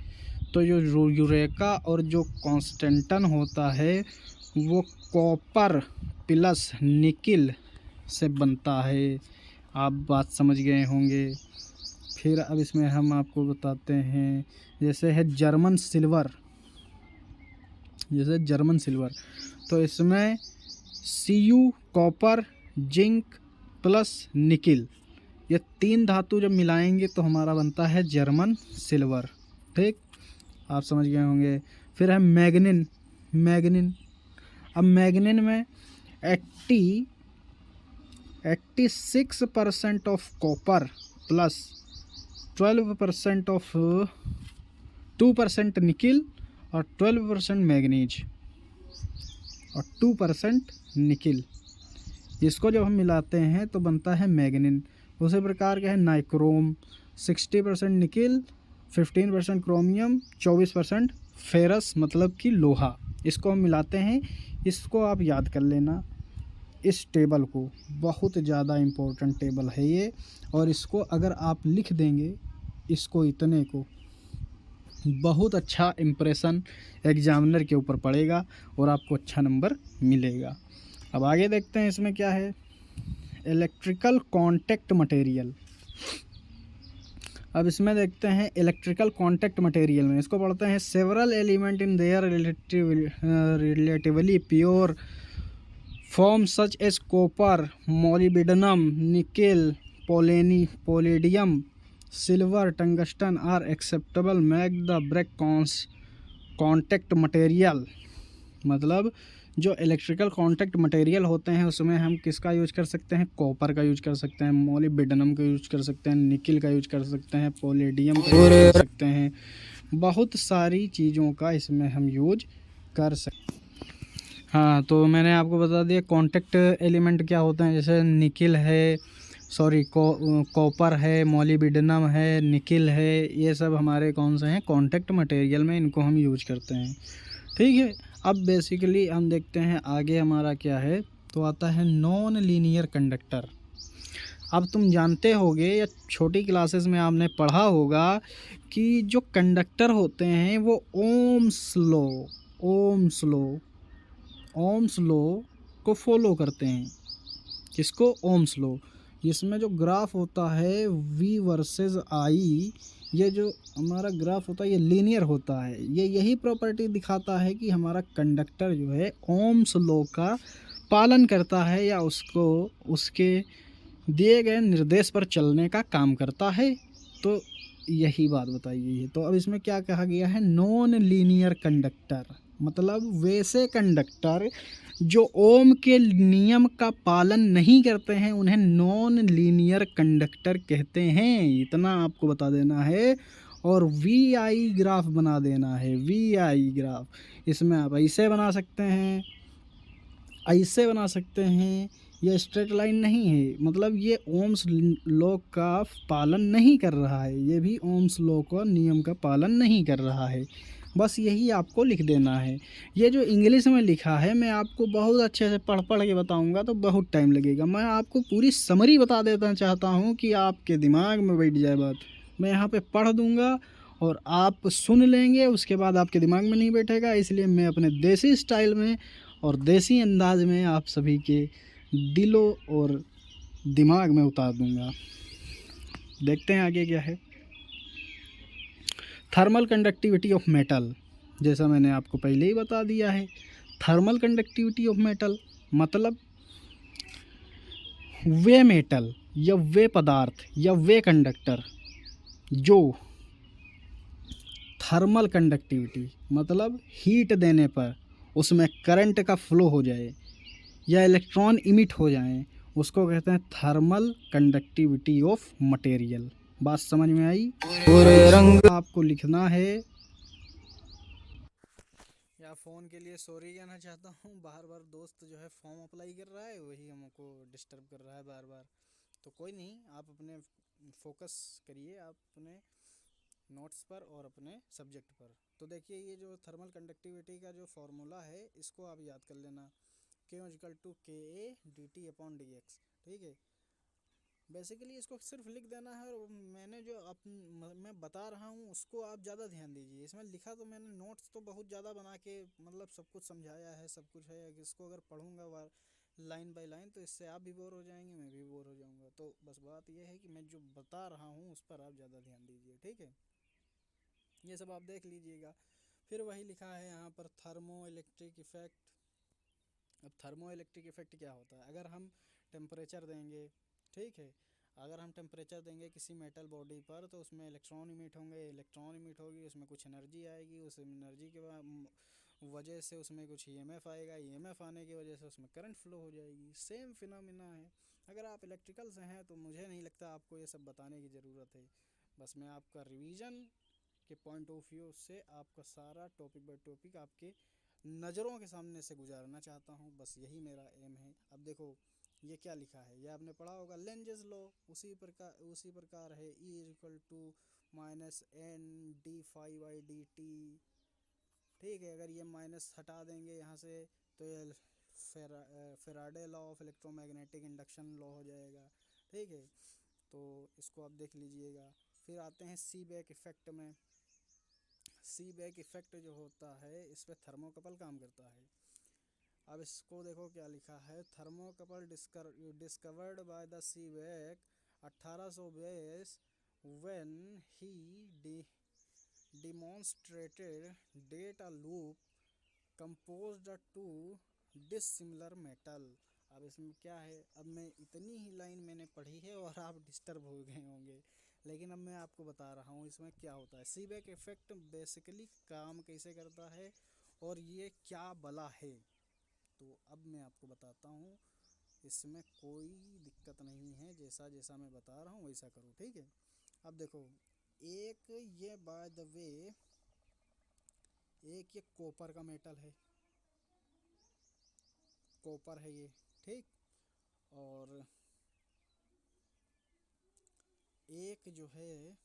तो जो यूरेका और जो कॉन्स्टेंटन होता है वो कॉपर प्लस निकिल से बनता है। आप बात समझ गए होंगे। फिर अब इसमें हम आपको बताते हैं, जैसे है जर्मन सिल्वर। जैसे जर्मन सिल्वर, तो इसमें Cu copper zinc plus nickel, ये 3 धातु जब मिलाएंगे तो हमारा बनता है जर्मन सिल्वर। ठीक, आप समझ गए होंगे। फिर है मैग्नीन। अब मैग्नीन में 86% of copper plus 12% of 2% nickel और 12% मैग्नीज और 2% निकिल, इसको जब हम मिलाते हैं तो बनता है मैग्नीन। उसी प्रकार का है नाइक्रोम, 60% निकिल, 15% क्रोमियम, 24% फेरस मतलब कि लोहा। इसको हम मिलाते हैं। इसको आप याद कर लेना, इस टेबल को, बहुत ज़्यादा इम्पोर्टेंट टेबल है ये। और इसको अगर आप लिख देंगे, इसको इतने को, बहुत अच्छा इम्प्रेशन एग्जामिनर के ऊपर पड़ेगा और आपको अच्छा नंबर मिलेगा। अब आगे देखते हैं इसमें क्या है, इलेक्ट्रिकल कॉन्टैक्ट मटेरियल। अब इसमें देखते हैं इलेक्ट्रिकल कॉन्टैक्ट मटेरियल में, इसको पढ़ते हैं several element in their relatively pure form such as copper, molybdenum, nickel, palladium, silver, tungsten are acceptable make the break contact material. मतलब जो इलेक्ट्रिकल कॉन्टैक्ट मटेरियल होते हैं उसमें हम किसका यूज कर सकते हैं, कॉपर का यूज कर सकते हैं, मोलिब्डेनम का यूज कर सकते हैं, निकिल का यूज कर सकते हैं, पोलेडियम का यूज कर सकते हैं। बहुत सारी चीज़ों का इसमें हम यूज कर सकते हैं। हाँ, तो मैंने आपको बता दिया कॉन्टैक्ट एलिमेंट क्या होते हैं। जैसे निकिल है, कॉपर है, मोलिब्डेनम है, निकिल है, ये सब हमारे कौन से हैं, कॉन्टैक्ट मटेरियल में इनको हम यूज करते हैं। ठीक है, अब बेसिकली हम देखते हैं आगे हमारा क्या है, तो आता है नॉन लीनियर कंडक्टर। अब तुम जानते होगे या छोटी क्लासेस में आपने पढ़ा होगा कि जो कंडक्टर होते हैं वो ओम्स लॉ को फॉलो करते हैं। किसको, ओम्स लॉ। इसमें जो ग्राफ होता है V वर्सेस I, ये जो हमारा ग्राफ होता है ये लीनियर होता है। ये यही प्रॉपर्टी दिखाता है कि हमारा कंडक्टर जो है ओम्स लॉ का पालन करता है या उसको उसके दिए गए निर्देश पर चलने का काम करता है। तो यही बात बताई गई है। तो अब इसमें क्या कहा गया है, नॉन लीनियर कंडक्टर, मतलब वैसे कंडक्टर जो ओम के नियम का पालन नहीं करते हैं उन्हें नॉन लीनियर कंडक्टर कहते हैं। इतना आपको बता देना है। और VI ग्राफ बना देना है, VI ग्राफ। इसमें आप ऐसे बना सकते हैं, ऐसे बना सकते हैं। ये स्ट्रेट लाइन नहीं है, मतलब ये ओम्स लॉ का पालन नहीं कर रहा है, ये भी ओम्स लॉ का नियम का पालन नहीं कर रहा है। बस यही आपको लिख देना है। ये जो इंग्लिश में लिखा है मैं आपको बहुत अच्छे से पढ़ के बताऊंगा तो बहुत टाइम लगेगा। मैं आपको पूरी समरी बता देना चाहता हूँ कि आपके दिमाग में बैठ जाए बात। मैं यहाँ पे पढ़ दूंगा और आप सुन लेंगे, उसके बाद आपके दिमाग में नहीं बैठेगा। इसलिए मैं अपने देसी स्टाइल में और देसी अंदाज में आप सभी के दिलों और दिमाग में उतार दूंगा। देखते हैं आगे क्या है। थर्मल कंडक्टिविटी ऑफ मेटल, जैसा मैंने आपको पहले ही बता दिया है। थर्मल कंडक्टिविटी ऑफ मेटल मतलब वे मेटल या वे पदार्थ या वे कंडक्टर जो थर्मल कंडक्टिविटी, मतलब हीट देने पर उसमें करंट का फ्लो हो जाए या इलेक्ट्रॉन इमिट हो जाएं, उसको कहते हैं थर्मल कंडक्टिविटी ऑफ मटेरियल। बात समझ में आई? पूरे रंग आपको लिखना है। या फ़ोन के लिए सॉरी कहना चाहता हूँ, बार बार दोस्त जो है फॉर्म अप्लाई कर रहा है, वही हमको डिस्टर्ब कर रहा है बार बार। तो कोई नहीं, आप अपने फोकस करिए आप अपने नोट्स पर और अपने सब्जेक्ट पर। तो देखिए, ये जो थर्मल कंडक्टिविटी का जो फॉर्मूला है, इसको आप याद कर लेना, Q=KA/dT/dx। ठीक है, बेसिकली इसको सिर्फ लिख देना है, और मैंने जो मैं बता रहा हूँ उसको आप ज़्यादा ध्यान दीजिए। इसमें लिखा तो मैंने नोट्स तो बहुत ज़्यादा बना के, मतलब सब कुछ समझाया है, सब कुछ है। इसको अगर पढ़ूंगा लाइन बाय लाइन तो इससे आप भी बोर हो जाएंगे, मैं भी बोर हो जाऊंगा। तो बस बात यह है कि मैं जो बता रहा हूँ उस पर आप ज़्यादा ध्यान दीजिए। ठीक है, ये सब आप देख लीजिएगा। फिर वही लिखा है यहाँ पर, थर्मो इलेक्ट्रिक इफेक्ट। अब थर्मो इलेक्ट्रिक इफेक्ट क्या होता है? अगर हम टेम्परेचर देंगे, ठीक है, अगर हम टेम्परेचर देंगे किसी मेटल बॉडी पर, तो उसमें इलेक्ट्रॉन इमिट होंगे, इलेक्ट्रॉन इमिट होगी, उसमें कुछ एनर्जी आएगी, उस एनर्जी के वजह से उसमें कुछ ईएमएफ आएगा, ईएमएफ आने की वजह से उसमें करंट फ्लो हो जाएगी। सेम फिनोमिना है। अगर आप इलेक्ट्रिकल से हैं तो मुझे नहीं लगता आपको ये सब बताने की ज़रूरत है। बस मैं आपका रिवीजन के पॉइंट ऑफ व्यू से आपका सारा टॉपिक बाय टॉपिक आपके नज़रों के सामने से गुजारना चाहता हूँ, बस यही मेरा एम है। अब देखो, ये क्या लिखा है, ये आपने पढ़ा होगा, लेंजेस लॉ। उसी प्रकार है, E=-NdΦ/dt। ठीक है, अगर ये माइनस हटा देंगे यहाँ से तो ये Faraday law of electromagnetic induction law हो जाएगा। ठीक है, तो इसको आप देख लीजिएगा। फिर आते हैं सीबेक इफ़ेक्ट में। सीबेक इफ़ेक्ट जो होता है, इस पर थर्मोकपल काम करता है। अब इसको देखो क्या लिखा है, thermocouple discovered by the Seebeck 1820 when he demonstrated data loop composed two dissimilar metal। अब इसमें क्या है, अब मैं इतनी ही लाइन मैंने पढ़ी है और आप डिस्टर्ब हो गए होंगे, लेकिन अब मैं आपको बता रहा हूँ इसमें क्या होता है। सीबेक इफेक्ट बेसिकली काम कैसे करता है और ये क्या बला है, तो अब मैं आपको बताता हूँ। इसमें कोई दिक्कत नहीं है, जैसा जैसा मैं बता रहा हूँ वैसा करो। ठीक है, अब देखो, एक ये बाय द वे, एक ये कॉपर का मेटल है, कॉपर है ये, ठीक। और एक जो है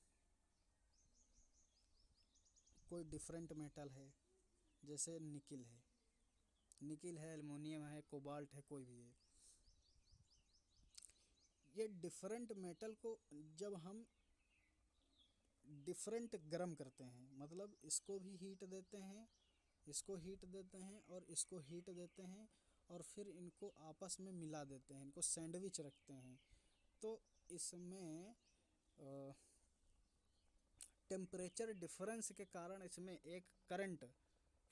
कोई डिफरेंट मेटल है, जैसे निकिल है, निकिल है, एल्युमिनियम है, कोबाल्ट है, कोई भी है। ये डिफरेंट मेटल को जब हम डिफरेंट गर्म करते हैं, मतलब इसको भी हीट देते हैं, इसको हीट देते हैं और इसको हीट देते हैं, और फिर इनको आपस में मिला देते हैं, इनको सैंडविच रखते हैं, तो इसमें टेम्परेचर डिफरेंस के कारण इसमें एक करंट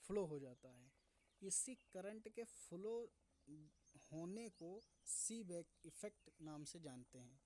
फ्लो हो जाता है। इसी करंट के फ्लो होने को सीबेक इफ़ेक्ट नाम से जानते हैं।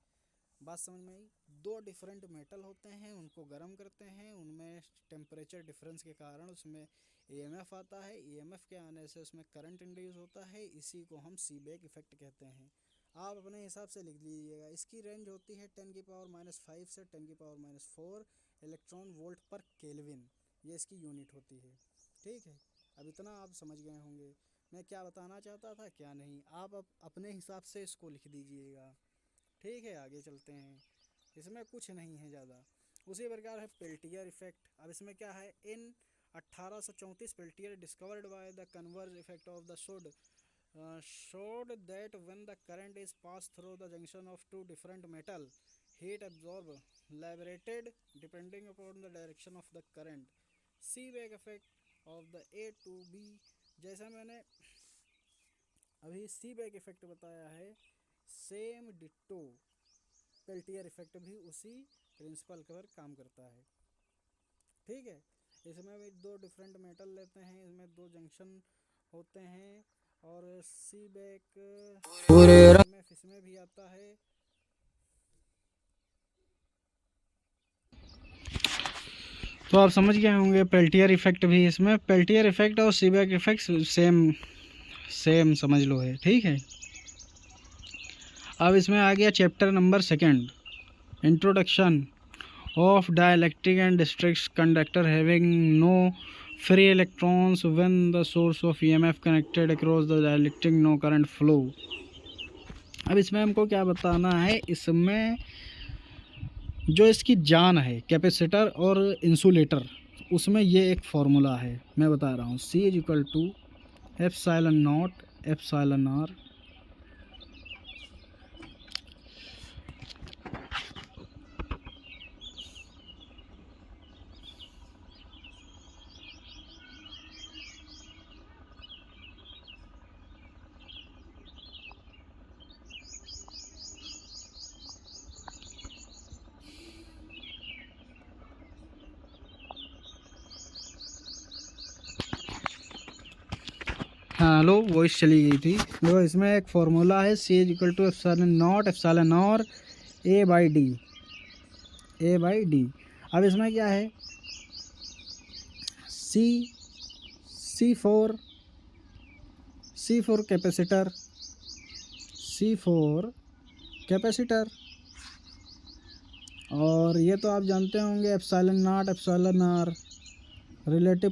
बात समझ में आई? दो डिफरेंट मेटल होते हैं, उनको गर्म करते हैं, उनमें टेम्परेचर डिफरेंस के कारण उसमें ईएमएफ आता है, ईएमएफ के आने से उसमें करंट इंड्यूस होता है, इसी को हम सीबेक इफ़ेक्ट कहते हैं। आप अपने हिसाब से लिख लीजिएगा। इसकी रेंज होती है 10⁻⁻5 से 10⁻⁴ इलेक्ट्रॉन वोल्ट पर केल्विन, ये इसकी यूनिट होती है। ठीक है, अब इतना आप समझ गए होंगे मैं क्या बताना चाहता था, क्या नहीं। आप अपने हिसाब से इसको लिख दीजिएगा। ठीक है, आगे चलते हैं। इसमें कुछ नहीं है ज़्यादा। उसी प्रकार है पेल्टियर इफेक्ट। अब इसमें क्या है, इन 1834 Peltier discovered by the converge effect of the showed that when the current is passed through the junction of two different metal, heat absorbed liberated depending upon the direction of the current। Seebeck effect of the A to B, जैसा मैंने अभी Seebeck effect बताया है, same ditto Peltier effect भी उसी principal पर काम करता है। ठीक है, इसमें भी दो डिफरेंट मेटल लेते हैं, इसमें दो जंक्शन होते हैं, और सीबेक में इसमें भी आता है। तो आप समझ गए होंगे पेल्टियर इफेक्ट भी, इसमें पेल्टियर इफेक्ट और सीबेक इफेक्ट सेम समझ लो है, ठीक है। अब इसमें आ गया chapter number 2, introduction of dielectric and district conductor having no free electrons when the source of EMF connected across the dielectric no current flow. अब इसमें हमको क्या बताना है, इसमें जो इसकी जान है कैपेसिटर और इंसुलेटर, उसमें ये एक फार्मूला है, मैं बता रहा हूँ। C = epsilon naught epsilon R हाँ हेलो, वॉइस चली गई थी। देखो इसमें एक फार्मूला है, C = epsilon naught epsilon R A/D। अब इसमें क्या है, C4 कैपेसिटर, और ये तो आप जानते होंगे epsilon naught epsilon R relative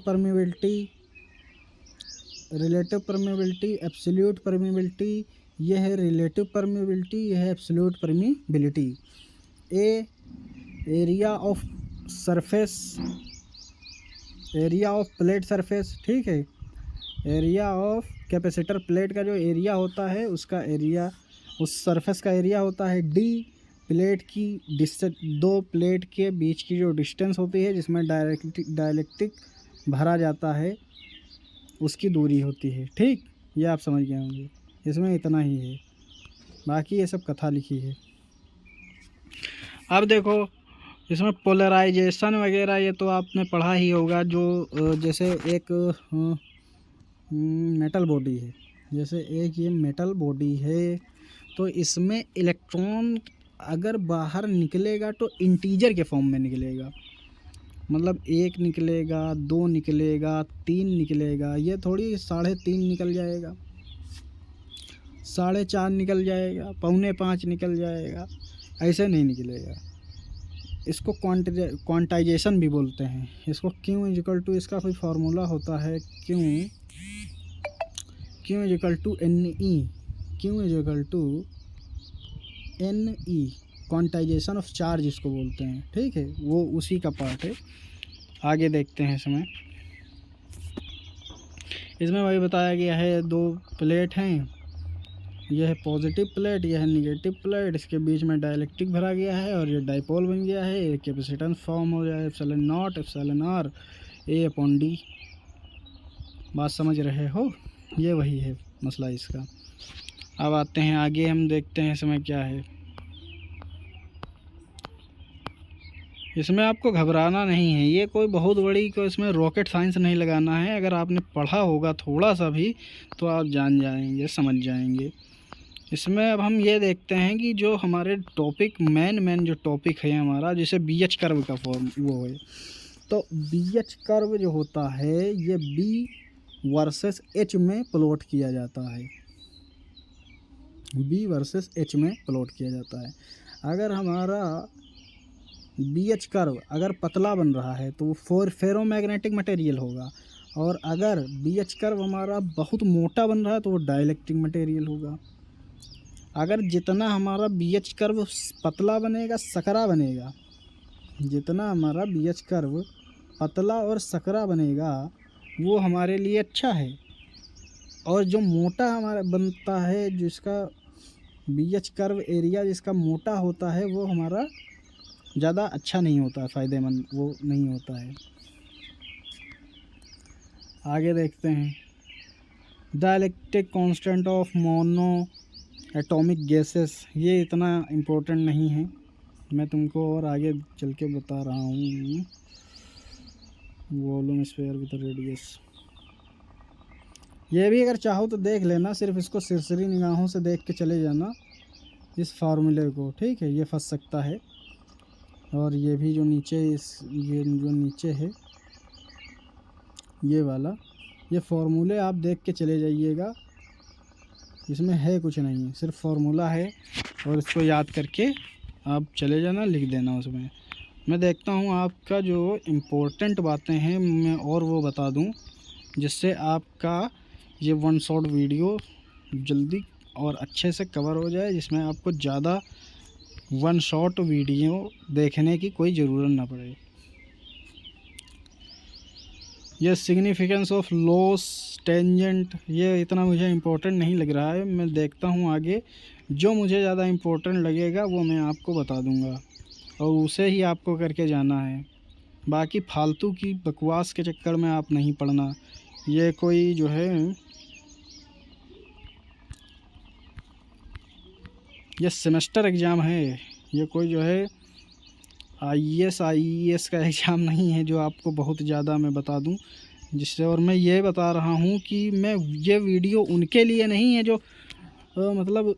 permeability absolute permeability, ये है रिलेटिव परमेबिलिटी, ये है absolute permeability. Area of plate surface, ठीक है। एरिया ऑफ कैपेसिटर प्लेट का जो एरिया होता है, उसका एरिया, उस सरफेस का एरिया होता है। D प्लेट की डिस्टेंस, दो प्लेट के बीच की जो डिस्टेंस होती है जिसमें डाइलेक्ट्रिक भरा जाता है, उसकी दूरी होती है, ठीक। ये आप समझ गए होंगे, इसमें इतना ही है, बाकी ये सब कथा लिखी है। अब देखो इसमें पोलराइजेशन वगैरह ये तो आपने पढ़ा ही होगा। जो जैसे एक मेटल बॉडी है, जैसे एक ये मेटल बॉडी है, तो इसमें इलेक्ट्रॉन अगर बाहर निकलेगा तो इंटीजर के फॉर्म में निकलेगा, मतलब 1 निकलेगा, 2 निकलेगा, 3 निकलेगा। ये थोड़ी 3.5 निकल जाएगा, 4.5 निकल जाएगा, 4.25 निकल जाएगा, ऐसे नहीं निकलेगा। इसको क्वांटाइजेशन भी बोलते हैं। इसको Q इसका कोई फार्मूला होता है, Q NE, quantization of charge इसको बोलते हैं, ठीक है। वो उसी का पार्ट है। आगे देखते हैं। इसमें वही बताया गया है, 2 प्लेट हैं, यह है पॉजिटिव प्लेट, यह है निगेटिव प्लेट, इसके बीच में डाइलेक्ट्रिक भरा गया है और ये डाइपोल बन गया है। ये कैपेसिटेंस फॉर्म हो गया है, epsilon naught epsilon R A/D। बात समझ रहे हो, ये वही है मसला इसका। अब आते हैं आगे, हम देखते हैं इसमें क्या है। इसमें आपको घबराना नहीं है, ये कोई बहुत बड़ी को इसमें रॉकेट साइंस नहीं लगाना है। अगर आपने पढ़ा होगा थोड़ा सा भी तो आप जान जाएंगे, समझ जाएंगे। इसमें अब हम ये देखते हैं कि जो हमारे टॉपिक मेन जो टॉपिक है हमारा, जैसे BH कर्व का फॉर्म वो है, तो BH कर्व जो होता है ये B वर्सेस H में प्लॉट किया जाता है, B वर्सेस H में प्लॉट किया जाता है। अगर हमारा BH कर्व अगर पतला बन रहा है तो वो फेरोमैग्नेटिक मटेरियल होगा, और अगर BH कर्व हमारा बहुत मोटा बन रहा है तो वो डाइलेक्ट्रिक मटेरियल होगा। अगर जितना हमारा BH कर्व पतला बनेगा, सकरा बनेगा, जितना हमारा BH कर्व पतला और सकरा बनेगा वो हमारे लिए अच्छा है, और जो मोटा हमारा बनता है, जिसका BH कर्व एरिया जिसका मोटा होता है, वो हमारा ज़्यादा अच्छा नहीं होता, फ़ायदेमंद वो नहीं होता है। आगे देखते हैं, dielectric constant of mono atomic gases, ये इतना इम्पोर्टेंट नहीं है, मैं तुमको और आगे चल के बता रहा हूँ। वॉल्यूम स्फीयर विद रेडियस, ये भी अगर चाहो तो देख लेना, सिर्फ इसको सिरसरी निगाहों से देख के चले जाना इस फार्मूले को, ठीक है। ये फंस सकता है। और ये भी जो नीचे ये जो नीचे है ये वाला, ये फार्मूले आप देख के चले जाइएगा, इसमें है कुछ नहीं, सिर्फ फार्मूला है और इसको याद करके आप चले जाना, लिख देना उसमें। मैं देखता हूँ आपका जो इम्पोर्टेंट बातें हैं मैं और वो बता दूँ, जिससे आपका ये वन शॉट वीडियो जल्दी और अच्छे से कवर हो जाए, जिसमें आपको ज़्यादा वन शॉट वीडियो देखने की कोई ज़रूरत ना पड़े। ये सिग्निफिकेंस ऑफ लॉस टेंजेंट, ये इतना मुझे इम्पोर्टेंट नहीं लग रहा है, मैं देखता हूँ आगे जो मुझे ज़्यादा इम्पोर्टेंट लगेगा वो मैं आपको बता दूँगा और उसे ही आपको करके जाना है। बाकी फालतू की बकवास के चक्कर में आप नहीं पड़ना। ये कोई जो है ये सेमेस्टर एग्ज़ाम है, ये कोई जो है IAS का एग्ज़ाम नहीं है जो आपको बहुत ज़्यादा मैं बता दूं, जिससे और मैं ये बता रहा हूं कि मैं ये वीडियो उनके लिए नहीं है जो मतलब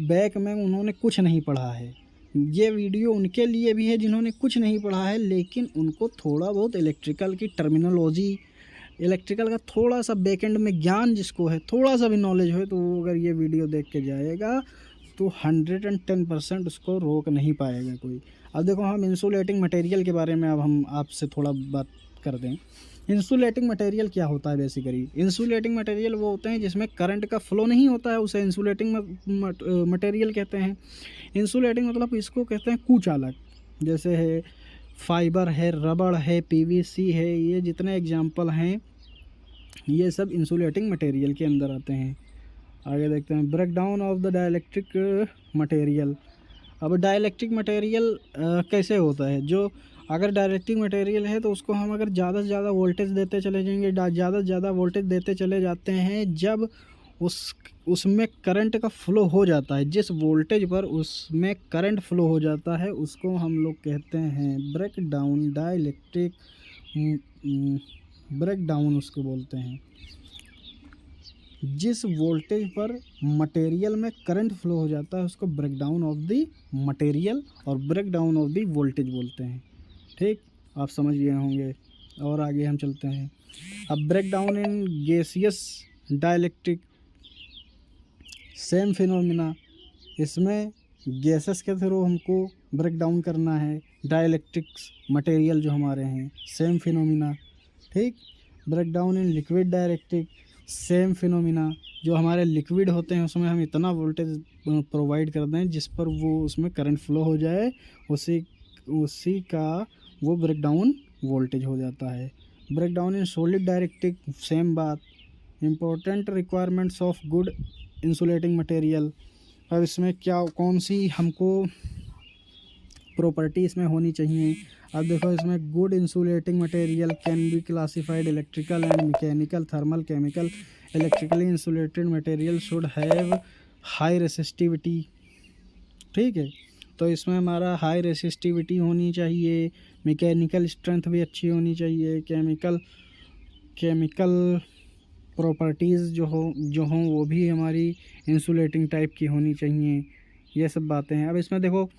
बैक में उन्होंने कुछ नहीं पढ़ा है। ये वीडियो उनके लिए भी है जिन्होंने कुछ नहीं पढ़ा है लेकिन उनको थोड़ा बहुत इलेक्ट्रिकल की टर्मिनोलॉजी, इलेक्ट्रिकल का थोड़ा सा बैकएंड में ज्ञान जिसको है, थोड़ा सा भी नॉलेज हो, तो वो अगर ये वीडियो देख के जाएगा तो 110% उसको रोक नहीं पाएगा कोई। अब देखो हम इंसुलेटिंग मटेरियल के बारे में अब हम आपसे थोड़ा बात कर दें। इंसुलेटिंग मटेरियल क्या होता है? बेसिकली इंसुलेटिंग मटेरियल वो होते हैं जिसमें करंट का फ्लो नहीं होता है, उसे इंसुलेटिंग मटेरियल कहते हैं। इंसुलेटिंग मतलब इसको कहते हैं कुचालक, जैसे है फाइबर है, रबड़ है, PVC है, ये जितने एग्जाम्पल हैं ये सब इंसुलेटिंग मटेरियल के अंदर आते हैं। आगे देखते हैं break down of the dielectric material. अब डाइलेक्ट्रिक मटेरियल कैसे होता है? जो अगर डाइलेक्ट्रिक मटेरियल है तो उसको हम अगर ज़्यादा से ज़्यादा वोल्टेज देते चले जाएंगे, ज़्यादा से ज़्यादा वोल्टेज देते चले जाते हैं, जब उसमें करंट का फ्लो हो जाता है, जिस वोल्टेज पर उसमें करंट फ्लो हो जाता है उसको हम लोग कहते हैं break down. Dielectric break down उसको बोलते हैं। जिस वोल्टेज पर मटेरियल में करंट फ्लो हो जाता है उसको break down of the material और break down of the voltage बोलते हैं। ठीक, आप समझ गए होंगे। और आगे हम चलते हैं। अब break down in gaseous dielectric, same phenomena, इसमें गैसेस के थ्रू हमको ब्रेक डाउन करना है डाइलेक्ट्रिक्स मटेरियल जो हमारे हैं, सेम फिनोमिना। ठीक, break down in liquid dielectric, same phenomena, जो हमारे लिक्विड होते हैं उसमें हम इतना वोल्टेज प्रोवाइड कर दें जिस पर वो उसमें करंट फ्लो हो जाए, उसी का वो ब्रेक डाउन वोल्टेज हो जाता है। Break down in solid dielectric, same बात। Important requirements of good insulating material, अब इसमें क्या कौन सी हमको प्रॉपर्टी इसमें होनी चाहिए? अब देखो इसमें good insulating material can be classified electrical and mechanical, thermal, chemical. Electrically insulated material should have high resistivity. ठीक है, तो इसमें हमारा हाई रेसिस्टिविटी होनी चाहिए, मैकेनिकल स्ट्रेंथ भी अच्छी होनी चाहिए, केमिकल प्रॉपर्टीज़ जो हों वो भी हमारी इंसुलेटिंग टाइप की होनी चाहिए। ये सब बातें हैं। अब इसमें देखो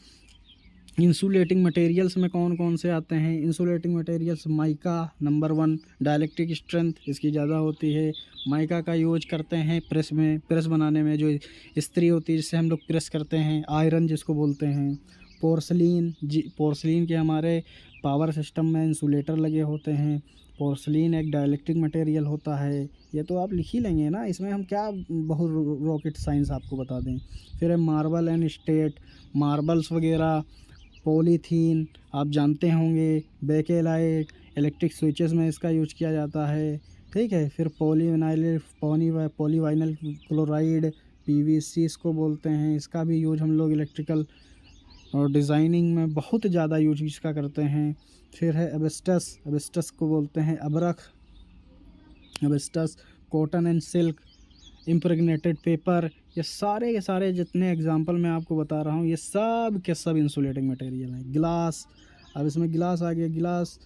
इंसुलेटिंग मटेरियल्स में कौन कौन से आते हैं? Insulating materials, mica number 1, dielectric strength इसकी ज़्यादा होती है। माइका का यूज करते हैं प्रेस बनाने में, जो इस्त्री होती है जिससे हम लोग प्रेस करते हैं, आयरन जिसको बोलते हैं। पोर्सलिन के हमारे पावर सिस्टम में इंसुलेटर लगे होते हैं। पोर्सलिन एक डाइलेक्ट्रिक मटेरियल होता है। ये तो आप लिख ही लेंगे ना, इसमें हम क्या बहुत रॉकेट साइंस आपको बता दें। फिर है मार्बल एंड स्टेट, मार्बल्स वगैरह। पॉलीथीन आप जानते होंगे, बेकेलाइट, इलेक्ट्रिक स्विचेस में इसका यूज किया जाता है। ठीक है, फिर पॉलीवाइनल क्लोराइड, PVC इसको बोलते हैं, इसका भी यूज हम लोग इलेक्ट्रिकल और डिज़ाइनिंग में बहुत ज़्यादा यूज इसका करते हैं। फिर है एबेस्टस को बोलते हैं अबरख, asbestos, cotton and silk, impregnated paper, ये सारे के सारे जितने एग्जांपल मैं आपको बता रहा हूँ ये सब के सब इंसुलेटिंग मटेरियल हैं। गिलास, अब इसमें गिलास आ गया, गिलास,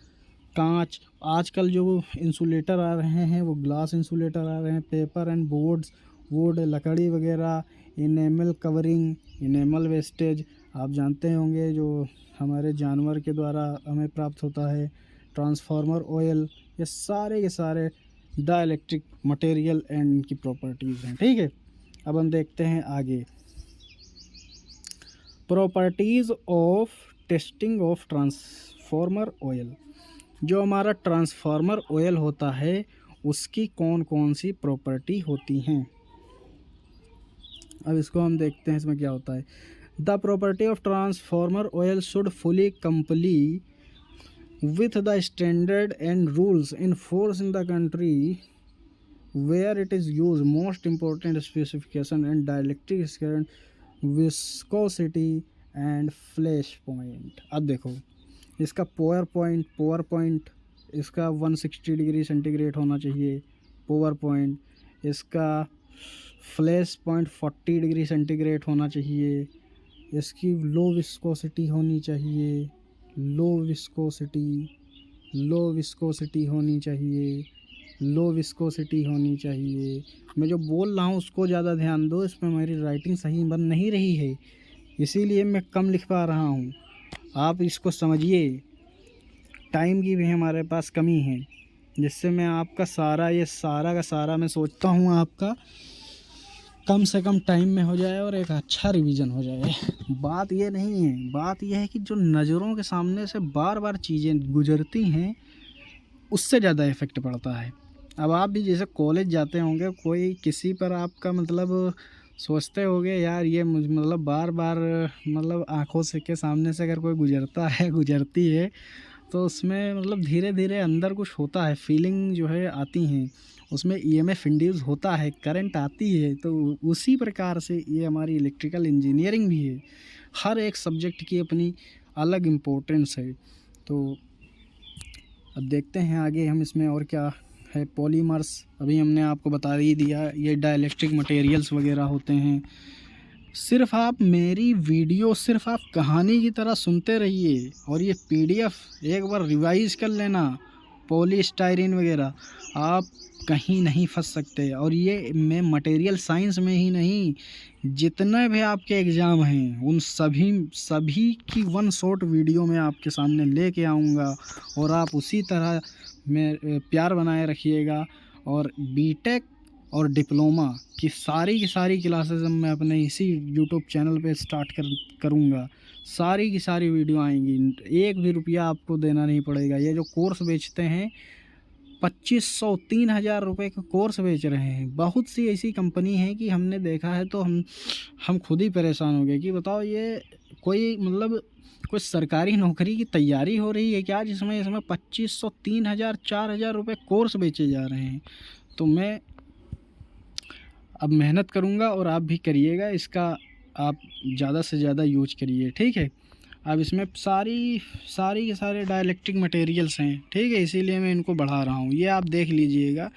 कांच, आजकल जो इंसुलेटर आ रहे हैं वो ग्लास इंसुलेटर आ रहे हैं। पेपर एंड बोर्ड्स, वुड, लकड़ी वगैरह, इनेमल कवरिंग, इनेमल वेस्टेज। आप जानते होंगे जो हमारे जानवर के द्वारा हमें प्राप्त होता है, ट्रांसफार्मर ऑयल, ये सारे के सारे डाइलेक्ट्रिक मटेरियल एंड इनकी प्रॉपर्टीज़ हैं। ठीक है, अब हम देखते हैं आगे properties of testing of transformer oil. जो हमारा ट्रांसफार्मर ऑयल होता है उसकी कौन कौन सी प्रॉपर्टी होती हैं, अब इसको हम देखते हैं इसमें क्या होता है। The property of transformer oil should fully comply with the standard and rules in force in the country where it is used. Most important specification and dielectric current, viscosity and flash point। अब देखो इसका power point इसका 160 degree centigrade होना चाहिए power point, इसका flash point 40 degree centigrade होना चाहिए, इसकी लो विस्कोसिटी होनी चाहिए, लो विस्कोसिटी होनी चाहिए, लो विस्कोसिटी होनी चाहिए। मैं जो बोल रहा हूँ उसको ज़्यादा ध्यान दो, इसमें मेरी राइटिंग सही बन नहीं रही है इसीलिए मैं कम लिख पा रहा हूँ। आप इसको समझिए, टाइम की भी हमारे पास कमी है जिससे मैं आपका सारा ये सारा का सारा मैं सोचता हूँ आपका कम से कम टाइम में हो जाए और एक अच्छा रिवीजन हो जाए। बात ये नहीं है, बात यह है कि जो नज़रों के सामने से बार बार चीज़ें गुजरती हैं उससे ज़्यादा इफ़ेक्ट पड़ता है। अब आप भी जैसे कॉलेज जाते होंगे, कोई किसी पर आपका मतलब सोचते होंगे यार ये मतलब बार बार मतलब आँखों से के सामने से अगर कोई गुजरता है गुजरती है तो उसमें मतलब धीरे धीरे अंदर कुछ होता है, फीलिंग जो है आती हैं, उसमें ईएमएफ इंड्यूस होता है, करंट आती है। तो उसी प्रकार से ये हमारी इलेक्ट्रिकल इंजीनियरिंग भी है, हर एक सब्जेक्ट की अपनी अलग इम्पोर्टेंस है। तो अब देखते हैं आगे हम इसमें और क्या है। पॉलीमर्स अभी हमने आपको बता ही दिया, ये डाइलेक्ट्रिक मटेरियल्स वगैरह होते हैं। सिर्फ आप मेरी वीडियो सिर्फ आप कहानी की तरह सुनते रहिए और ये पीडीएफ एक बार रिवाइज कर लेना, पॉलीस्टाइरीन वगैरह आप कहीं नहीं फंस सकते। और ये मैं मटेरियल साइंस में ही नहीं, जितने भी आपके एग्ज़ाम हैं उन सभी की वन शॉट वीडियो में आपके सामने लेके आऊँगा और आप उसी तरह में प्यार बनाए रखिएगा। और बीटेक और डिप्लोमा की सारी क्लासेस मैं अपने इसी यूट्यूब चैनल पे स्टार्ट करूँगा। सारी की सारी वीडियो आएंगी, एक भी रुपया आपको देना नहीं पड़ेगा। ये जो कोर्स बेचते हैं 2500-3000 रुपये का कोर्स बेच रहे हैं, बहुत सी ऐसी कंपनी है कि हमने देखा है तो हम खुद ही परेशान हो गए कि बताओ ये कोई मतलब कोई सरकारी नौकरी की तैयारी हो रही है क्या जिसमें इसमें 2500-3000-4000 रुपये कोर्स बेचे जा रहे हैं। तो मैं अब मेहनत करूँगा और आप भी करिएगा, इसका आप ज़्यादा से ज़्यादा यूज करिए। ठीक है, अब इसमें सारी के सारे डाइलेक्ट्रिक मटेरियल्स हैं। ठीक है, इसीलिए मैं इनको बढ़ा रहा हूँ, ये आप देख लीजिएगा।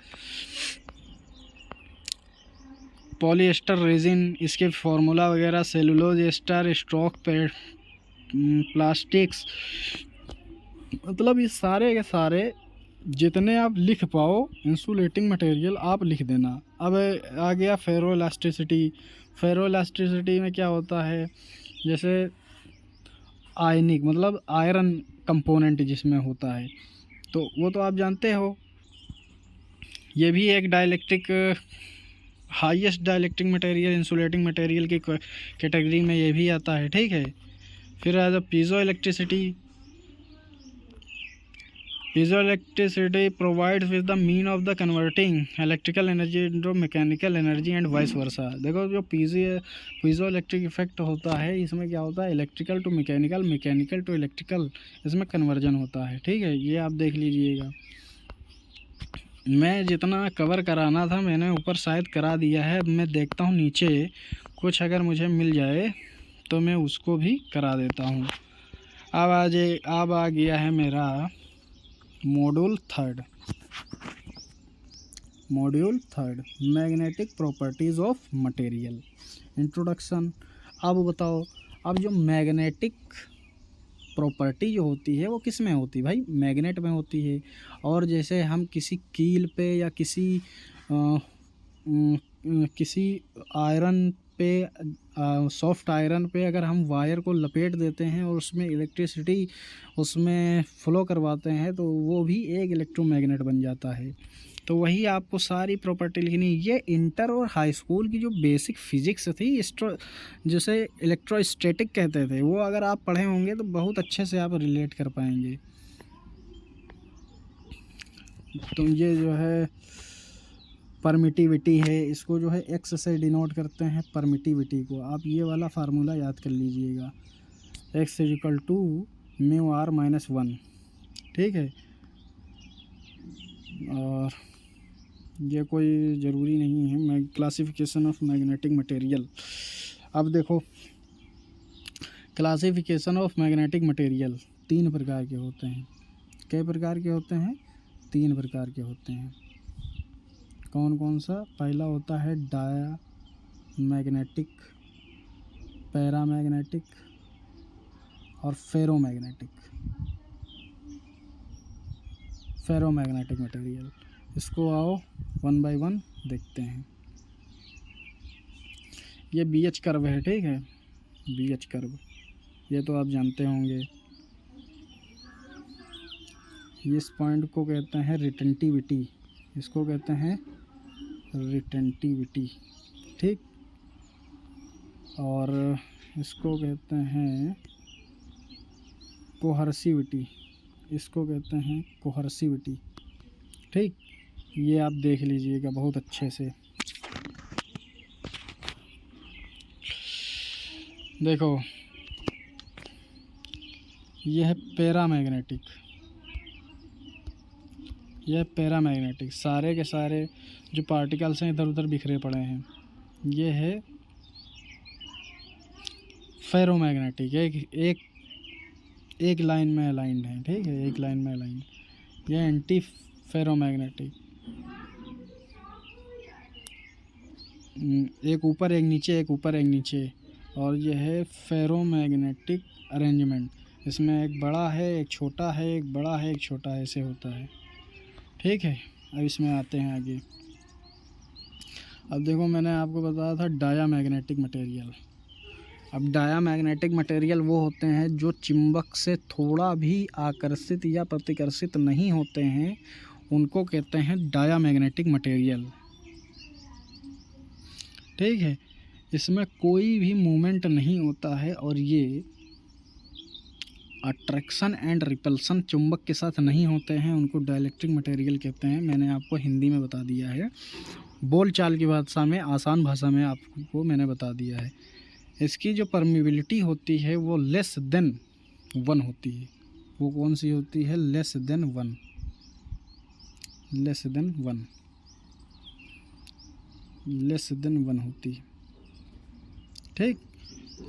पॉलीएस्टर रेजिन, इसके फार्मूला वगैरह, सेलुलोज एस्टर, स्टॉक प्लास्टिक्स, मतलब ये सारे के सारे जितने आप लिख पाओ इंसुलेटिंग मटेरियल आप लिख देना। अब आ गया फेरो इलास्टिसिटी में क्या होता है, जैसे आयनिक मतलब आयरन कंपोनेंट जिसमें होता है, तो वो तो आप जानते हो। ये भी एक dielectric highest dielectric material insulating material की कैटेगरी में ये भी आता है। ठीक है, फिर as a piezo electricity provides with the mean of the converting electrical energy into mechanical energy and vice versa. देखो जो पीजो इलेक्ट्रिक इफेक्ट होता है, इसमें क्या होता है, electrical to mechanical, mechanical to electrical, इसमें कन्वर्जन होता है। ठीक है, ये आप देख लीजिएगा। मैं जितना कवर कराना था मैंने ऊपर शायद करा दिया है, मैं देखता हूँ नीचे कुछ अगर मुझे मिल जाए तो मैं उसको भी करा देता हूँ। अब आ गया है मेरा module third magnetic properties of material introduction. अब बताओ, अब जो मैग्नेटिक प्रॉपर्टी जो होती है वो किस में होती है भाई, मैग्नेट में होती है। और जैसे हम किसी कील पे या किसी आयरन पे सॉफ्ट आयरन पे अगर हम वायर को लपेट देते हैं और उसमें इलेक्ट्रिसिटी उसमें फ़्लो करवाते हैं तो वो भी एक इलेक्ट्रोमैग्नेट बन जाता है। तो वही आपको सारी प्रॉपर्टी लिखनी। ये इंटर और हाई स्कूल की जो बेसिक फिजिक्स थी जिसे इलेक्ट्रोस्टैटिक कहते थे, वो अगर आप पढ़े होंगे तो बहुत अच्छे से आप रिलेट कर पाएंगे। तो ये जो है परमिटिविटी है, इसको जो है एक्स से डिनोट करते हैं परमिटिविटी को। आप ये वाला फार्मूला याद कर लीजिएगा, x equal to mu R minus 1, ठीक है। और ये कोई ज़रूरी नहीं है। मैं क्लासिफिकेशन ऑफ मैग्नेटिक मटेरियल, अब देखो क्लासिफिकेशन ऑफ मैग्नेटिक मटेरियल 3 प्रकार के होते हैं। कई प्रकार के होते हैं? 3 प्रकार के होते हैं। कौन कौन सा? पहला होता है डाया मैग्नेटिक, पैरामैग्नेटिक और फेरोमैग्नेटिक। फेरोमैग्नेटिक मटेरियल, इसको आओ 1 बाय 1 देखते हैं। ये BH कर्व है, ठीक है, BH कर्व, ये तो आप जानते होंगे। इस पॉइंट को कहते हैं रिटेंटिविटी, इसको कहते हैं रिटेंटिविटी, ठीक। और इसको कहते हैं कोहर्सिविटी, इसको कहते हैं कोहर्सिविटी, ठीक। ये आप देख लीजिएगा बहुत अच्छे से। देखो ये है पैरामैग्नेटिक, यह पैरामैग्नेटिक, सारे के सारे जो पार्टिकल्स हैं इधर उधर बिखरे पड़े हैं। ये है फेरोमैग्नेटिक, एक लाइन में अलाइंड है, ठीक है, एक लाइन में अलाइंड। यह एंटी फेरोमैग्नेटिक, एक ऊपर एक नीचे, एक ऊपर एक नीचे। और यह है फेरोमैग्नेटिक अरेंजमेंट, इसमें एक बड़ा है, एक छोटा है, एक बड़ा है, एक छोटा है, ऐसे होता है, ठीक है। अब इसमें आते हैं आगे। अब देखो मैंने आपको बताया था डायामैग्नेटिक मटेरियल। अब डायामैग्नेटिक मटेरियल वो होते हैं जो चुंबक से थोड़ा भी आकर्षित या प्रतिकर्षित नहीं होते हैं, उनको कहते हैं डायामैग्नेटिक मटेरियल, ठीक है। इसमें कोई भी मूवमेंट नहीं होता है और ये अट्रैक्शन एंड रिपल्सन चुंबक के साथ नहीं होते हैं, उनको डाइलेक्ट्रिक मटेरियल कहते हैं। मैंने आपको हिंदी में बता दिया है, बोलचाल की भाषा में, आसान भाषा में आपको मैंने बता दिया है। इसकी जो परमिबिलिटी होती है वो लेस देन 1 होती है। वो कौन सी होती है? Less than 1, less than 1, less than 1 होती है, ठीक,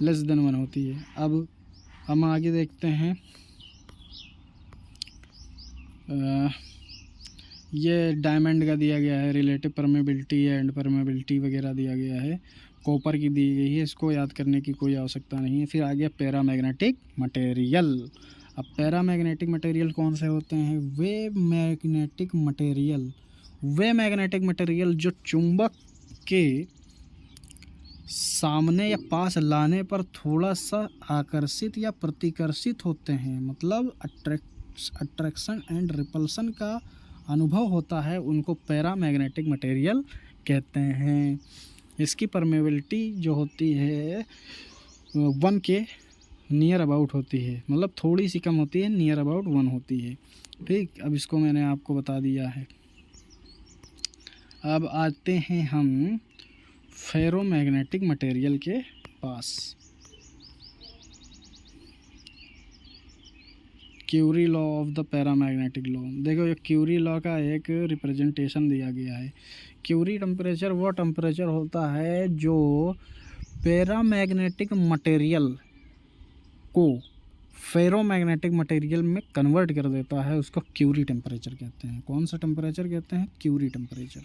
लेस देन 1 होती है। अब हम आगे देखते हैं। ये डायमंड का दिया गया है, रिलेटिव परमेबिलिटी एंड परमेबिलिटी वगैरह दिया गया है, कॉपर की दी गई है, इसको याद करने की कोई आवश्यकता नहीं है। फिर आ गया पैरामैग्नेटिक मटेरियल। अब पैरामैग्नेटिक मटेरियल कौन से होते हैं? वे मैग्नेटिक मटेरियल, वे मैग्नेटिक मटेरियल जो चुंबक के सामने या पास लाने पर थोड़ा सा आकर्षित या प्रतिकर्षित होते हैं, मतलब अट्रैक्शन एंड रिपल्सन का अनुभव होता है, उनको पैरामैग्नेटिक मटेरियल कहते हैं। इसकी परमेबिलिटी जो होती है 1 के नियर अबाउट होती है, मतलब थोड़ी सी कम होती है, नियर अबाउट 1 होती है, ठीक। अब इसको मैंने आपको बता दिया है। अब आते हैं हम फेरोमैग्नेटिक मटेरियल के पास। Curie law of the paramagnetic law. देखो ये क्यूरी लॉ का एक रिप्रेजेंटेशन दिया गया है। क्यूरी टेम्परेचर वो टेम्परेचर होता है जो पैरामैग्नेटिक मटेरियल को फेरोमैग्नेटिक मटेरियल में कन्वर्ट कर देता है, उसको क्यूरी टेम्परेचर कहते हैं। कौन सा टेम्परेचर कहते हैं? Curie temperature.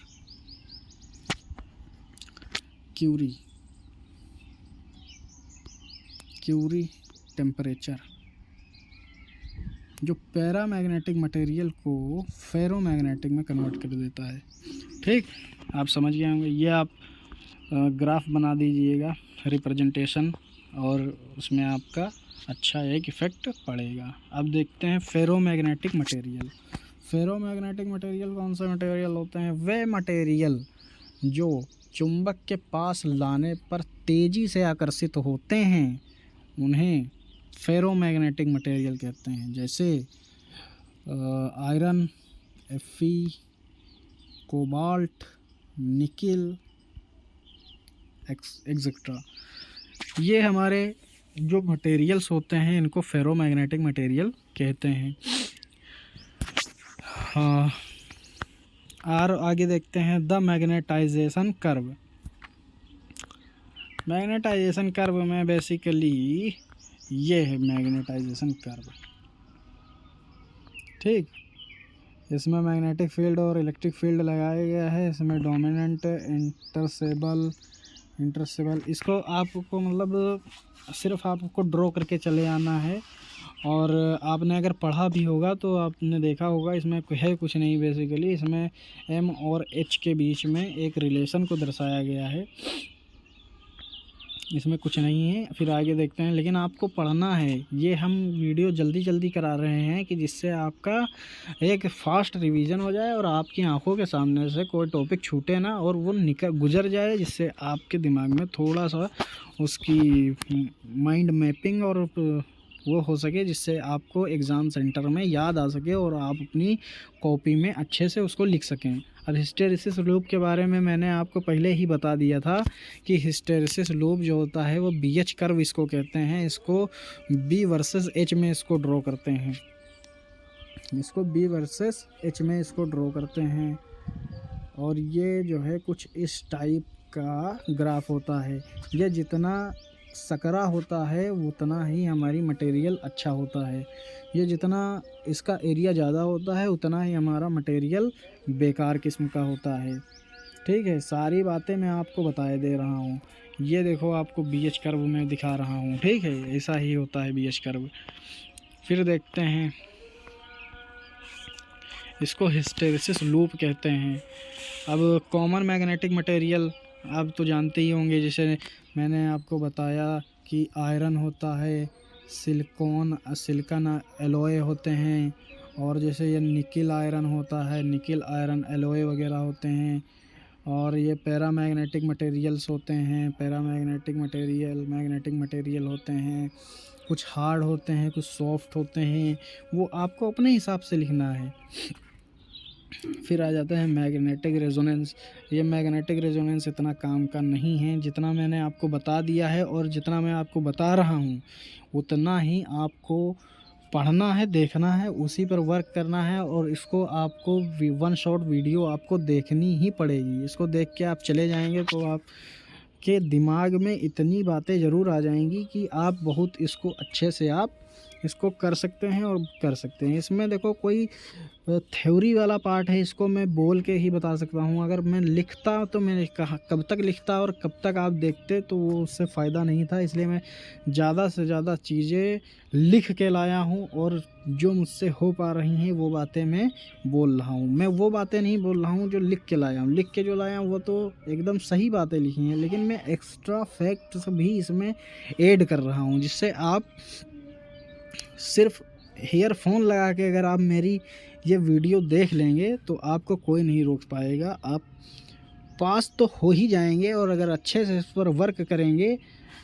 क्यूरी टेम्परेचर जो पैरामैग्नेटिक मटेरियल को फेरोमैग्नेटिक में कन्वर्ट कर देता है, ठीक। आप समझ गए होंगे। ये आप ग्राफ बना दीजिएगा। रिप्रेजेंटेशन और उसमें आपका अच्छा एक इफ़ेक्ट पड़ेगा। अब देखते हैं फेरोमैग्नेटिक मटेरियल। फेरोमैग्नेटिक मटेरियल कौन सा मटेरियल होते हैं? वे मटेरियल जो चुंबक के पास लाने पर तेज़ी से आकर्षित होते हैं उन्हें फेरोमैग्नेटिक मटेरियल कहते हैं। जैसे iron, Fe, cobalt, nickel etcetera. ये हमारे जो मटेरियल्स होते हैं इनको फेरोमैग्नेटिक मटेरियल कहते हैं। हाँ, और आगे देखते हैं the magnetisation curve. Magnetisation curve में बेसिकली ये है मैग्नेटाइजेशन कर्व, ठीक। इसमें मैग्नेटिक फील्ड और इलेक्ट्रिक फील्ड लगाया गया है। इसमें डोमिनेंट, इंटरसेबल इसको आपको मतलब सिर्फ आपको ड्रॉ करके चले आना है। और आपने अगर पढ़ा भी होगा तो आपने देखा होगा इसमें है कुछ नहीं, बेसिकली इसमें M और H के बीच में एक रिलेशन को दर्शाया गया है, इसमें कुछ नहीं है। फिर आगे देखते हैं, लेकिन आपको पढ़ना है। ये हम वीडियो जल्दी करा रहे हैं कि जिससे आपका एक फास्ट रिवीजन हो जाए और आपकी आंखों के सामने से कोई टॉपिक छूटे ना और वो गुजर जाए, जिससे आपके दिमाग में थोड़ा सा उसकी माइंड मैपिंग और वो हो सके, जिससे आपको एग्ज़ाम सेंटर में याद आ सके और आप अपनी कॉपी में अच्छे से उसको लिख सकें। अब हिस्टैरिसीस लूप के बारे में मैंने आपको पहले ही बता दिया था कि हिस्टैरिसीस लूप जो होता है वो BH कर्व इसको कहते हैं। इसको B वर्सेस H में इसको ड्रॉ करते हैं, इसको B वर्सेस H में इसको ड्रॉ करते हैं। और ये जो है कुछ इस टाइप का ग्राफ होता है। ये जितना सकरा होता है उतना ही हमारी मटेरियल अच्छा होता है। ये जितना इसका एरिया ज़्यादा होता है उतना ही हमारा मटेरियल बेकार किस्म का होता है, ठीक है। सारी बातें मैं आपको बताए दे रहा हूँ। ये देखो आपको BH कर्व में दिखा रहा हूँ, ठीक है। ऐसा ही होता है BH कर्व। फिर देखते हैं, इसको हिस्टैरिसीस लूप कहते हैं। अब कॉमन मैग्नेटिक मटेरियल आप तो जानते ही होंगे, जैसे मैंने आपको बताया कि आयरन होता है, सिलिकॉन एलॉय होते हैं, और जैसे ये निकिल आयरन होता है, निकिल आयरन एलॉय वगैरह होते हैं। और ये पैरामैग्नेटिक मटेरियल्स होते हैं, पैरामैग्नेटिक मैग्नेटिक मटेरियल होते हैं। कुछ हार्ड होते हैं, कुछ सॉफ्ट होते हैं, वो आपको अपने हिसाब से लिखना है। फिर आ जाता है मैग्नेटिक रेजोनेंस। ये मैग्नेटिक रेजोनेंस इतना काम का नहीं है, जितना मैंने आपको बता दिया है और जितना मैं आपको बता रहा हूँ उतना ही आपको पढ़ना है, देखना है, उसी पर वर्क करना है। और इसको आपको वन शॉट वीडियो आपको देखनी ही पड़ेगी। इसको देख के आप चले जाएंगे तो आप के दिमाग में इतनी बातें ज़रूर आ जाएंगी कि आप बहुत इसको अच्छे से आप इसको कर सकते हैं और कर सकते हैं। इसमें देखो कोई थ्योरी वाला पार्ट है, इसको मैं बोल के ही बता सकता हूँ। अगर मैं लिखता तो मैंने कहा कब तक लिखता और कब तक आप देखते तो वो उससे फ़ायदा नहीं था। इसलिए मैं ज़्यादा से ज़्यादा चीज़ें लिख के लाया हूँ और जो मुझसे हो पा रही हैं वो बातें मैं बोल रहा हूँ। मैं वो बातें नहीं बोल रहा हूँ जो लिख के लाया हूँ। लिख के जो लाया हूँ वो तो एकदम सही बातें लिखी हैं, लेकिन मैं एक्स्ट्रा फैक्ट्स भी इसमें ऐड कर रहा हूँ, जिससे आप सिर्फ ईयरफोन लगा के अगर आप मेरी ये वीडियो देख लेंगे तो आपको कोई नहीं रोक पाएगा। आप पास तो हो ही जाएंगे, और अगर अच्छे से इस पर वर्क करेंगे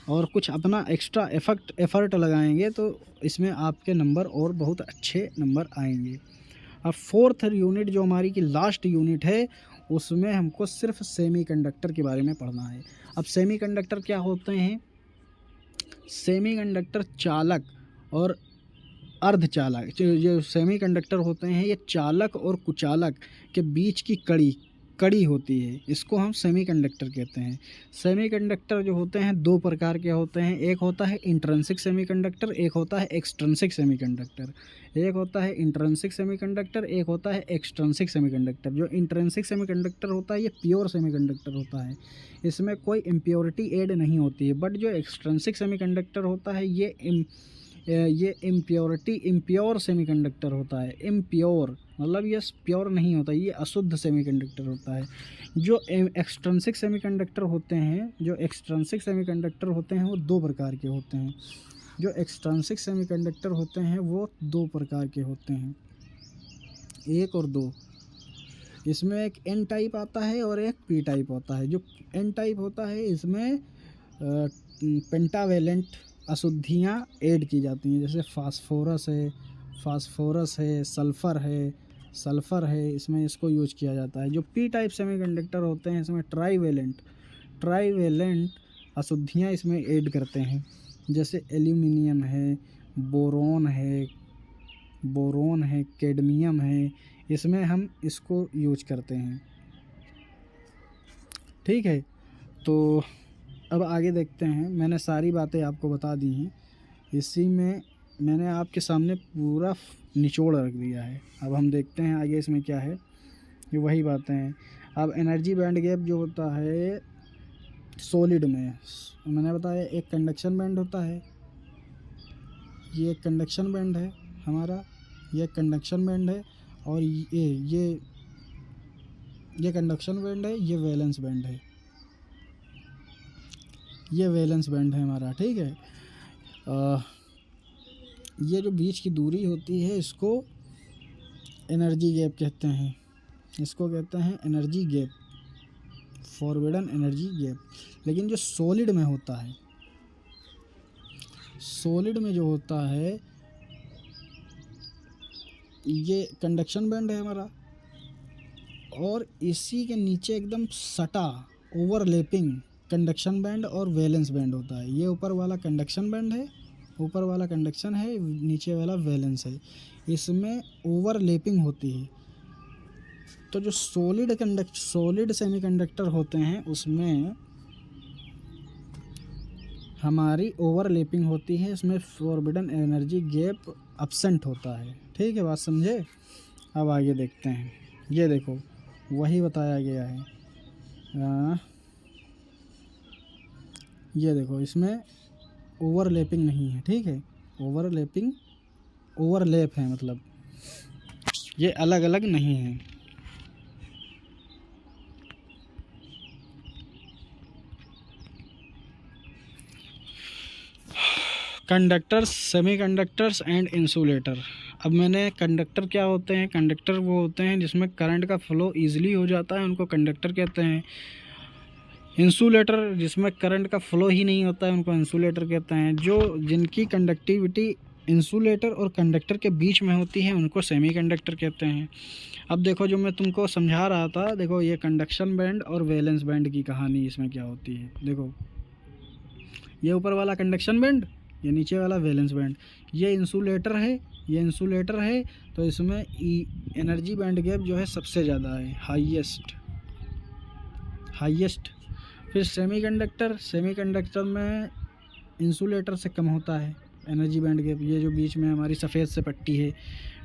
और कुछ अपना एक्स्ट्रा एफर्ट लगाएंगे तो इसमें आपके नंबर और बहुत अच्छे नंबर आएंगे। अब फोर्थ यूनिट जो हमारी की लास्ट यूनिट है उसमें हमको सिर्फ सेमीकंडक्टर के बारे में पढ़ना है। अब सेमीकंडक्टर क्या होते हैं? सेमीकंडक्टर चालक और अर्धचालक, जो सेमीकंडक्टर होते हैं ये चालक और कुचालक के बीच की कड़ी होती है, इसको हम सेमीकंडक्टर कहते हैं। सेमीकंडक्टर जो होते हैं दो प्रकार के होते हैं, एक होता है इंट्रिंसिक सेमीकंडक्टर, एक होता है एक्सट्रिंसिक सेमीकंडक्टर। एक होता है इंट्रिंसिक सेमीकंडक्टर, एक होता है एक्सट्रिंसिक सेमीकंडक्टर। जो इंट्रिंसिक सेमीकंडक्टर होता है ये प्योर सेमीकंडक्टर होता है, इसमें कोई इम्प्योरिटी ऐड नहीं होती है। बट जो एक्सट्रिंसिक सेमीकंडक्टर होता है ये ये इम्प्योरिटी इम्प्योर सेमीकंडक्टर होता है। इम्प्योर मतलब ये प्योर नहीं होता, ये अशुद्ध सेमीकंडक्टर होता है। जो एक्सट्रिंसिक सेमीकंडक्टर होते हैं, जो एक्सट्रिंसिक सेमीकंडक्टर होते हैं वो दो प्रकार के होते हैं। जो एक्सट्रिंसिक सेमीकंडक्टर होते हैं वो दो प्रकार के होते हैं, एक और दो। इसमें एक एन टाइप आता है और एक पी टाइप होता है। जो एन टाइप होता है इसमें पेंटावेलेंट अशुद्धियाँ ऐड की जाती हैं, जैसे फास्फोरस है, सल्फ़र है, इसमें इसको यूज किया जाता है। जो पी टाइप सेमीकंडक्टर होते हैं इसमें ट्राईवेलेंट अशुद्धियाँ इसमें ऐड करते हैं, जैसे एल्यूमिनियम है, बोरोन है, कैडमियम है, इसमें हम इसको यूज करते हैं। ठीक है, तो अब आगे देखते हैं। मैंने सारी बातें आपको बता दी हैं, इसी में मैंने आपके सामने पूरा निचोड़ रख दिया है। अब हम देखते हैं आगे इसमें क्या है, ये वही बातें हैं। अब एनर्जी बैंड गैप जो होता है सॉलिड में, मैंने बताया एक कंडक्शन बैंड होता है, ये एक कंडक्शन बैंड है हमारा, ये कंडक्शन बैंड है, और ये कंडक्शन बैंड है, ये वैलेंस बैंड है, ये वैलेंस बैंड है हमारा। ठीक है, ये जो बीच की दूरी होती है इसको एनर्जी गैप कहते हैं, इसको कहते हैं energy gap, forbidden energy gap. लेकिन जो सॉलिड में होता है, सॉलिड में जो होता है ये कंडक्शन बैंड है हमारा, और इसी के नीचे एकदम सटा ओवरलैपिंग कंडक्शन बैंड और वैलेंस बैंड होता है। ये ऊपर वाला कंडक्शन बैंड है, ऊपर वाला कंडक्शन है, नीचे वाला वैलेंस है, इसमें ओवरलैपिंग होती है। तो जो सॉलिड सेमीकंडक्टर होते हैं उसमें हमारी ओवरलैपिंग होती है, इसमें फॉरबिडन एनर्जी गैप एब्सेंट होता है। ठीक है, बात समझे। अब आगे देखते हैं, ये देखो वही बताया गया है। ये देखो इसमें ओवरलैपिंग नहीं है। ठीक है, ओवरलैप है, मतलब ये अलग अलग नहीं है। Conductors, semiconductors and insulator. अब मैंने कंडक्टर क्या होते हैं, कंडक्टर वो होते हैं जिसमें करंट का फ्लो ईजिली हो जाता है, उनको कंडक्टर कहते हैं। इंसुलेटर जिसमें करंट का फ्लो ही नहीं होता है, उनको इंसुलेटर कहते हैं। जिनकी कंडक्टिविटी इंसुलेटर और कंडक्टर के बीच में होती है उनको सेमीकंडक्टर कहते हैं। अब देखो जो मैं तुमको समझा रहा था, देखो ये कंडक्शन बैंड और वैलेंस बैंड की कहानी इसमें क्या होती है। देखो ये ऊपर वाला कंडक्शन बैंड, ये नीचे वाला वैलेंस बैंड, ये इंसुलेटर है, तो इसमें एनर्जी बैंड गैप जो है सबसे ज़्यादा है, हाईएस्ट। फिर सेमीकंडक्टर में इंसुलेटर से कम होता है एनर्जी बैंड गैप। ये जो बीच में हमारी सफ़ेद से पट्टी है,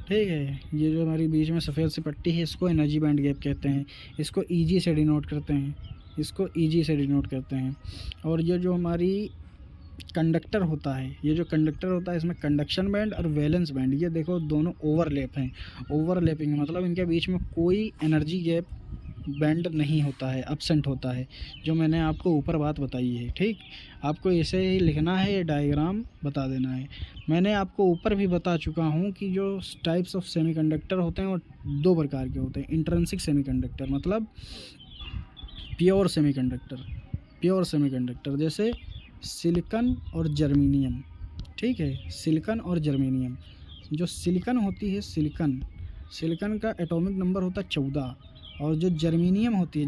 ठीक है, ये जो हमारी बीच में सफ़ेद से पट्टी है इसको एनर्जी बैंड गैप कहते हैं। इसको ईजी से डिनोट करते हैं। और ये जो हमारी कंडक्टर होता है, इसमें कंडक्शन बैंड और वैलेंस बैंड, ये देखो दोनों ओवरलैपिंग मतलब इनके बीच में कोई एनर्जी गैप बैंड नहीं होता है, एब्सेंट होता है, जो मैंने आपको ऊपर बात बताई है। ठीक, आपको ऐसे ही लिखना है, ये डायग्राम बता देना है। मैंने आपको ऊपर भी बता चुका हूँ कि जो टाइप्स ऑफ सेमीकंडक्टर होते हैं वो दो प्रकार के होते हैं। इंट्रिंसिक सेमीकंडक्टर मतलब प्योर सेमीकंडक्टर, जैसे सिलिकन और जर्मेनियम। ठीक है, सिलिकन और जर्मेनियम। जो सिलिकन होती है, सिलिकन का एटॉमिक नंबर होता है 14, और जो जर्मेनियम होती है,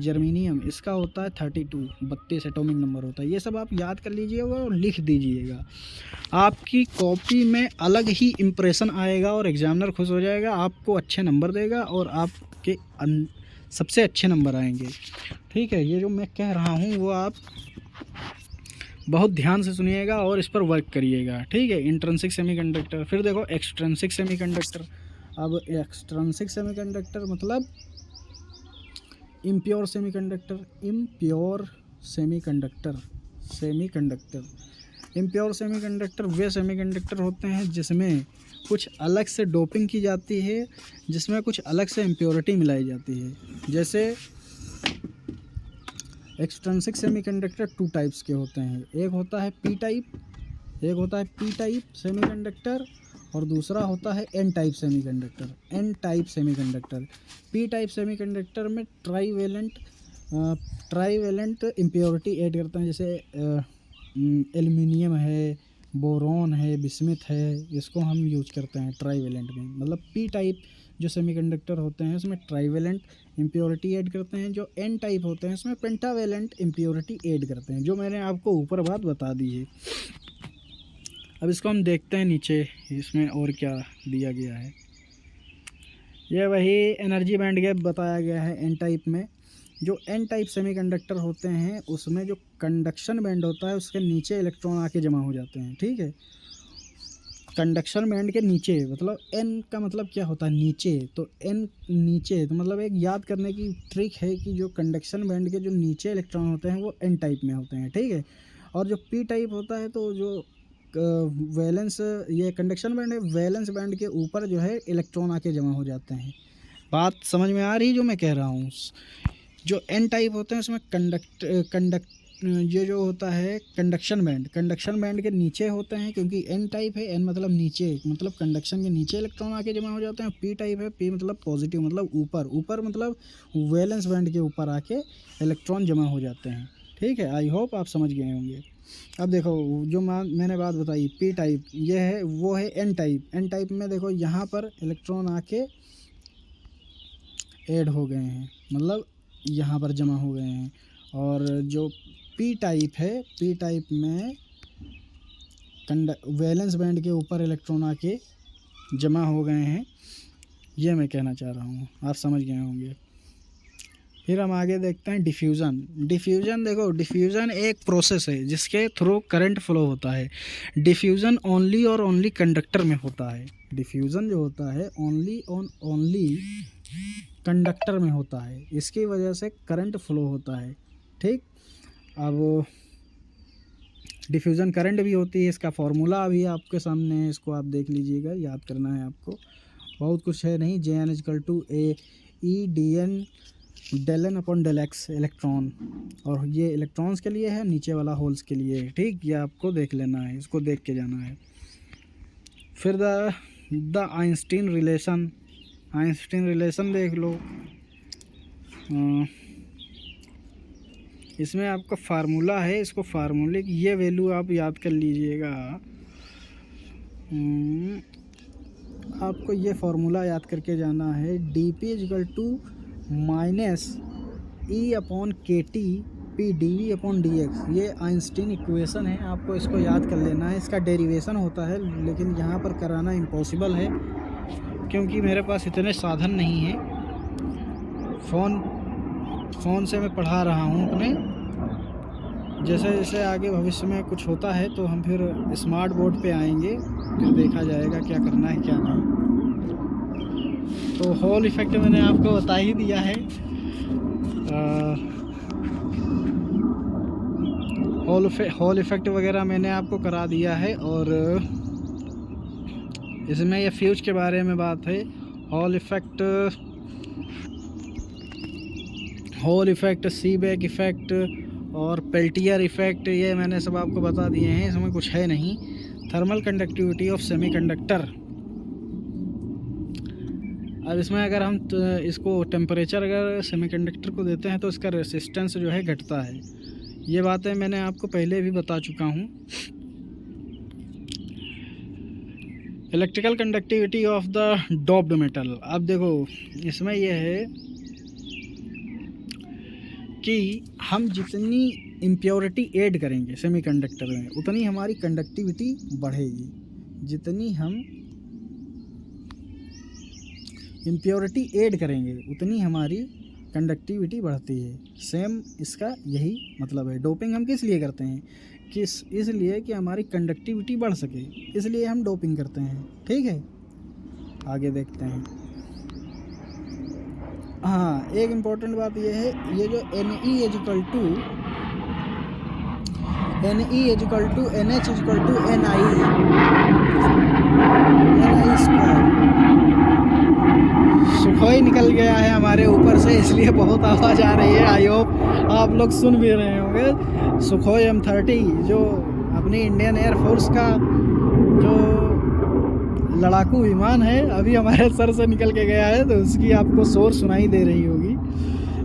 इसका होता है 32 एटॉमिक नंबर होता है। ये सब आप याद कर लीजिएगा और लिख दीजिएगा, आपकी कॉपी में अलग ही इम्प्रेशन आएगा और एग्जामिनर खुश हो जाएगा, आपको अच्छे नंबर देगा और आपके सबसे अच्छे नंबर आएंगे। ठीक है, ये जो मैं कह रहा हूँ वो आप बहुत ध्यान से सुनिएगा और इस पर वर्क करिएगा। ठीक है, इंट्रिंसिक सेमीकंडक्टर। फिर देखो एक्सट्रिंसिक सेमीकंडक्टर। अब एक्सट्रिंसिक सेमीकंडक्टर मतलब इम्प्योर सेमीकंडक्टर। इम्प्योर सेमीकंडक्टर वे सेमीकंडक्टर होते हैं जिसमें कुछ अलग से डोपिंग की जाती है, जिसमें कुछ अलग से इम्प्योरिटी मिलाई जाती है। जैसे एक्सट्रिंसिक सेमीकंडक्टर 2 टाइप्स के होते हैं, एक होता है पी टाइप सेमीकंडक्टर और दूसरा होता है N type semiconductor. P type semiconductor में ट्राईवेलेंट इम्प्योरिटी ऐड करते हैं, जैसे एल्युमिनियम है, बोरॉन है, बिस्मिथ है, इसको हम यूज करते हैं ट्राईवेलेंट में। मतलब पी टाइप जो सेमीकंडक्टर होते हैं उसमें ट्राईवेलेंट इम्प्योरिटी ऐड करते हैं, जो एन टाइप होते हैं उसमें पेंटावेलेंट इम्प्योरिटी ऐड करते हैं, जो मैंने आपको ऊपर बात बता दी है। अब इसको हम देखते हैं नीचे, इसमें और क्या दिया गया है। यह वही एनर्जी बैंड गैप बताया गया है एन टाइप में। जो एन टाइप सेमीकंडक्टर होते हैं उसमें जो कंडक्शन बैंड होता है उसके नीचे इलेक्ट्रॉन आके जमा हो जाते हैं, ठीक है। कंडक्शन बैंड के नीचे, मतलब एन का मतलब क्या होता है नीचे, तो एन नीचे, तो मतलब एक याद करने की ट्रिक है कि जो कंडक्शन बैंड के जो नीचे इलेक्ट्रॉन होते हैं वो एन टाइप में होते हैं, ठीक है। और जो पी टाइप होता है तो जो वैलेंस, ये कंडक्शन बैंड है, वैलेंस बैंड के ऊपर जो है इलेक्ट्रॉन आके जमा हो जाते हैं। बात समझ में आ रही जो मैं कह रहा हूँ। जो एन टाइप होते हैं उसमें ये जो होता है कंडक्शन बैंड के नीचे होते हैं, क्योंकि एन टाइप है, एन मतलब नीचे, मतलब कंडक्शन के नीचे इलेक्ट्रॉन आके जमा हो जाते हैं। पी टाइप है, पी मतलब पॉजिटिव, मतलब ऊपर मतलब वैलेंस बैंड के ऊपर आके इलेक्ट्रॉन जमा हो जाते हैं, ठीक है। आई होप आप समझ गए होंगे। अब देखो जो मैंने बात बताई पी टाइप, ये है वो है एन टाइप में देखो यहाँ पर इलेक्ट्रॉन आके ऐड हो गए हैं, मतलब यहाँ पर जमा हो गए हैं। और जो पी टाइप है, पी टाइप में वैलेंस बैंड के ऊपर इलेक्ट्रॉन आके जमा हो गए हैं, ये मैं कहना चाह रहा हूँ, आप समझ गए होंगे। फिर हम आगे देखते हैं डिफ्यूज़न। देखो डिफ्यूज़न एक प्रोसेस है जिसके थ्रू करंट फ्लो होता है। डिफ्यूज़न ओनली और ओनली कंडक्टर में होता है। डिफ्यूज़न जो होता है ओनली कंडक्टर में होता है, इसकी वजह से करंट फ्लो होता है, ठीक। अब डिफ्यूज़न करंट भी होती है, इसका फार्मूला अभी आपके सामने है, इसको आप देख लीजिएगा, याद करना है आपको, बहुत कुछ है नहीं। JN=AE ΔN/ΔX इलेक्ट्रॉन, और ये इलेक्ट्रॉन्स के लिए है, नीचे वाला होल्स के लिए है, ठीक। ये आपको देख लेना है, इसको देख के जाना है। फिर द आइंस्टीन रिलेशन देख लो। इसमें आपका फार्मूला है, इसको फार्मूले की ये वैल्यू आप याद कर लीजिएगा। आपको ये फार्मूला याद करके जाना है, dP - E/kT P/dV/dx। ये आइंस्टीन इक्वेशन है, आपको इसको याद कर लेना है। इसका डेरिवेशन होता है, लेकिन यहाँ पर कराना इम्पॉसिबल है क्योंकि मेरे पास इतने साधन नहीं हैं। फ़ोन से मैं पढ़ा रहा हूँ अपने। जैसे जैसे आगे भविष्य में कुछ होता है तो हम फिर स्मार्ट बोर्ड पे आएंगे, फिर देखा जाएगा क्या करना है क्या नहीं। तो हॉल इफ़ेक्ट मैंने आपको बता ही दिया है। हॉल इफ़ेक्ट वगैरह मैंने आपको करा दिया है। और इसमें ये फ्यूज के बारे में बात है। हॉल इफ़ेक्ट, सीबेक इफ़ेक्ट और पेल्टियर इफ़ेक्ट, ये मैंने सब आपको बता दिए हैं, इसमें कुछ है नहीं। Thermal conductivity of semiconductor. अब इसमें अगर हम इसको टेम्परेचर अगर सेमीकंडक्टर को देते हैं तो इसका रेसिस्टेंस जो है घटता है। ये बातें मैंने आपको पहले भी बता चुका हूँ। Electrical conductivity of the doped metal. अब देखो इसमें यह है कि हम जितनी इम्प्योरिटी ऐड करेंगे सेमीकंडक्टर में उतनी हमारी कंडक्टिविटी बढ़ेगी। जितनी हम इम्प्योरिटी ऐड करेंगे उतनी हमारी कंडक्टिविटी बढ़ती है। सेम इसका यही मतलब है। डोपिंग हम किस लिए करते हैं? इसलिए कि हमारी कंडक्टिविटी बढ़ सके, इसलिए हम डोपिंग करते हैं, ठीक है। आगे देखते हैं। हाँ, एक इम्पॉर्टेंट बात यह है, ये जो NE equal to NH equal to NI square. सुखोई निकल गया है हमारे ऊपर से, इसलिए बहुत आवाज़ आ रही है। आई होप आप लोग सुन भी रहे होंगे। सुखोई M30 जो अपनी इंडियन एयरफोर्स का जो लड़ाकू विमान है, अभी हमारे सर से निकल के गया है, तो उसकी आपको शोर सुनाई दे रही होगी।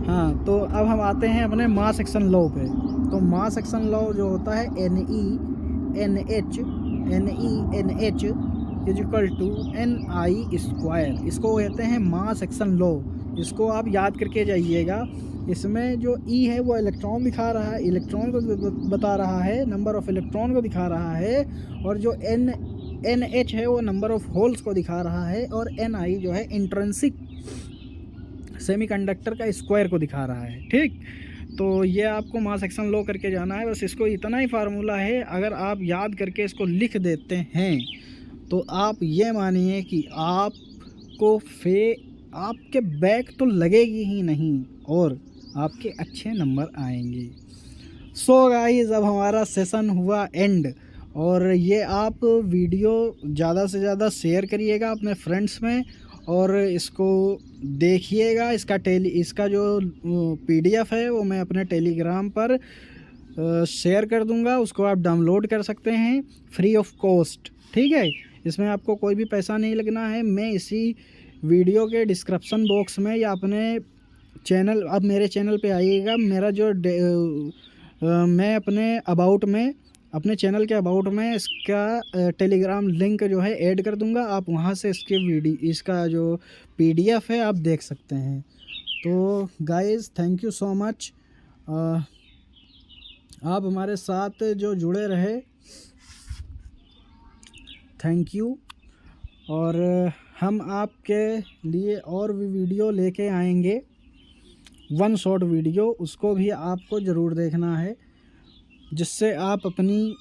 हाँ, तो अब हम आते हैं अपने मास एक्शन लॉ पे। तो मास एक्शन लॉ जो होता है NE NH equal to NI square, इसको कहते हैं मास एक्शन लॉ। इसको आप याद करके जाइएगा। इसमें जो E है वो इलेक्ट्रॉन दिखा रहा है, इलेक्ट्रॉन को बता रहा है, नंबर ऑफ इलेक्ट्रॉन को दिखा रहा है। और जो NH है वो नंबर ऑफ होल्स को दिखा रहा है। और NI जो है इंट्रिंसिक सेमीकंडक्टर का स्क्वायर को दिखा रहा है। ठीक, तो ये आपको मास एक्शन लॉ करके जाना है। बस इसको इतना ही फार्मूला है, अगर आप याद करके इसको लिख देते हैं तो आप ये मानिए कि आपको आपके बैक तो लगेगी ही नहीं और आपके अच्छे नंबर आएंगे। सो गाइस, अब हमारा सेशन हुआ एंड। और ये आप वीडियो ज़्यादा से ज़्यादा शेयर करिएगा अपने फ्रेंड्स में और इसको देखिएगा। इसका जो PDF है वो मैं अपने टेलीग्राम पर शेयर कर दूंगा, उसको आप डाउनलोड कर सकते हैं फ्री ऑफ कॉस्ट। ठीक है, इसमें आपको कोई भी पैसा नहीं लगना है। मैं इसी वीडियो के डिस्क्रिप्शन बॉक्स में या अपने चैनल, अब मेरे चैनल पे आइएगा, मेरा जो मैं अपने चैनल के अबाउट में इसका टेलीग्राम लिंक जो है ऐड कर दूंगा। आप वहां से इसका जो PDF है आप देख सकते हैं। तो guys, thank you so much, आप हमारे साथ जो जुड़े रहे, थैंक यू। और हम आपके लिए और भी वीडियो लेके आएंगे, 1 शॉट वीडियो, उसको भी आपको ज़रूर देखना है, जिससे आप अपनी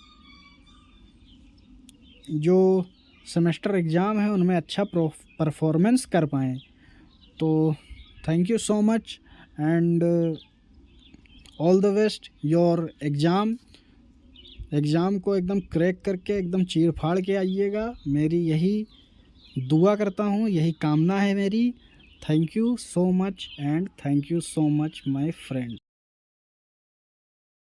जो सेमेस्टर एग्ज़ाम है उनमें अच्छा परफॉर्मेंस कर पाएँ। तो thank you so much and all the best your exam को एकदम क्रैक करके एकदम चीर फाड़ के आइएगा। मेरी यही दुआ करता हूँ, यही कामना है मेरी। Thank you so much and thank you so much my friend.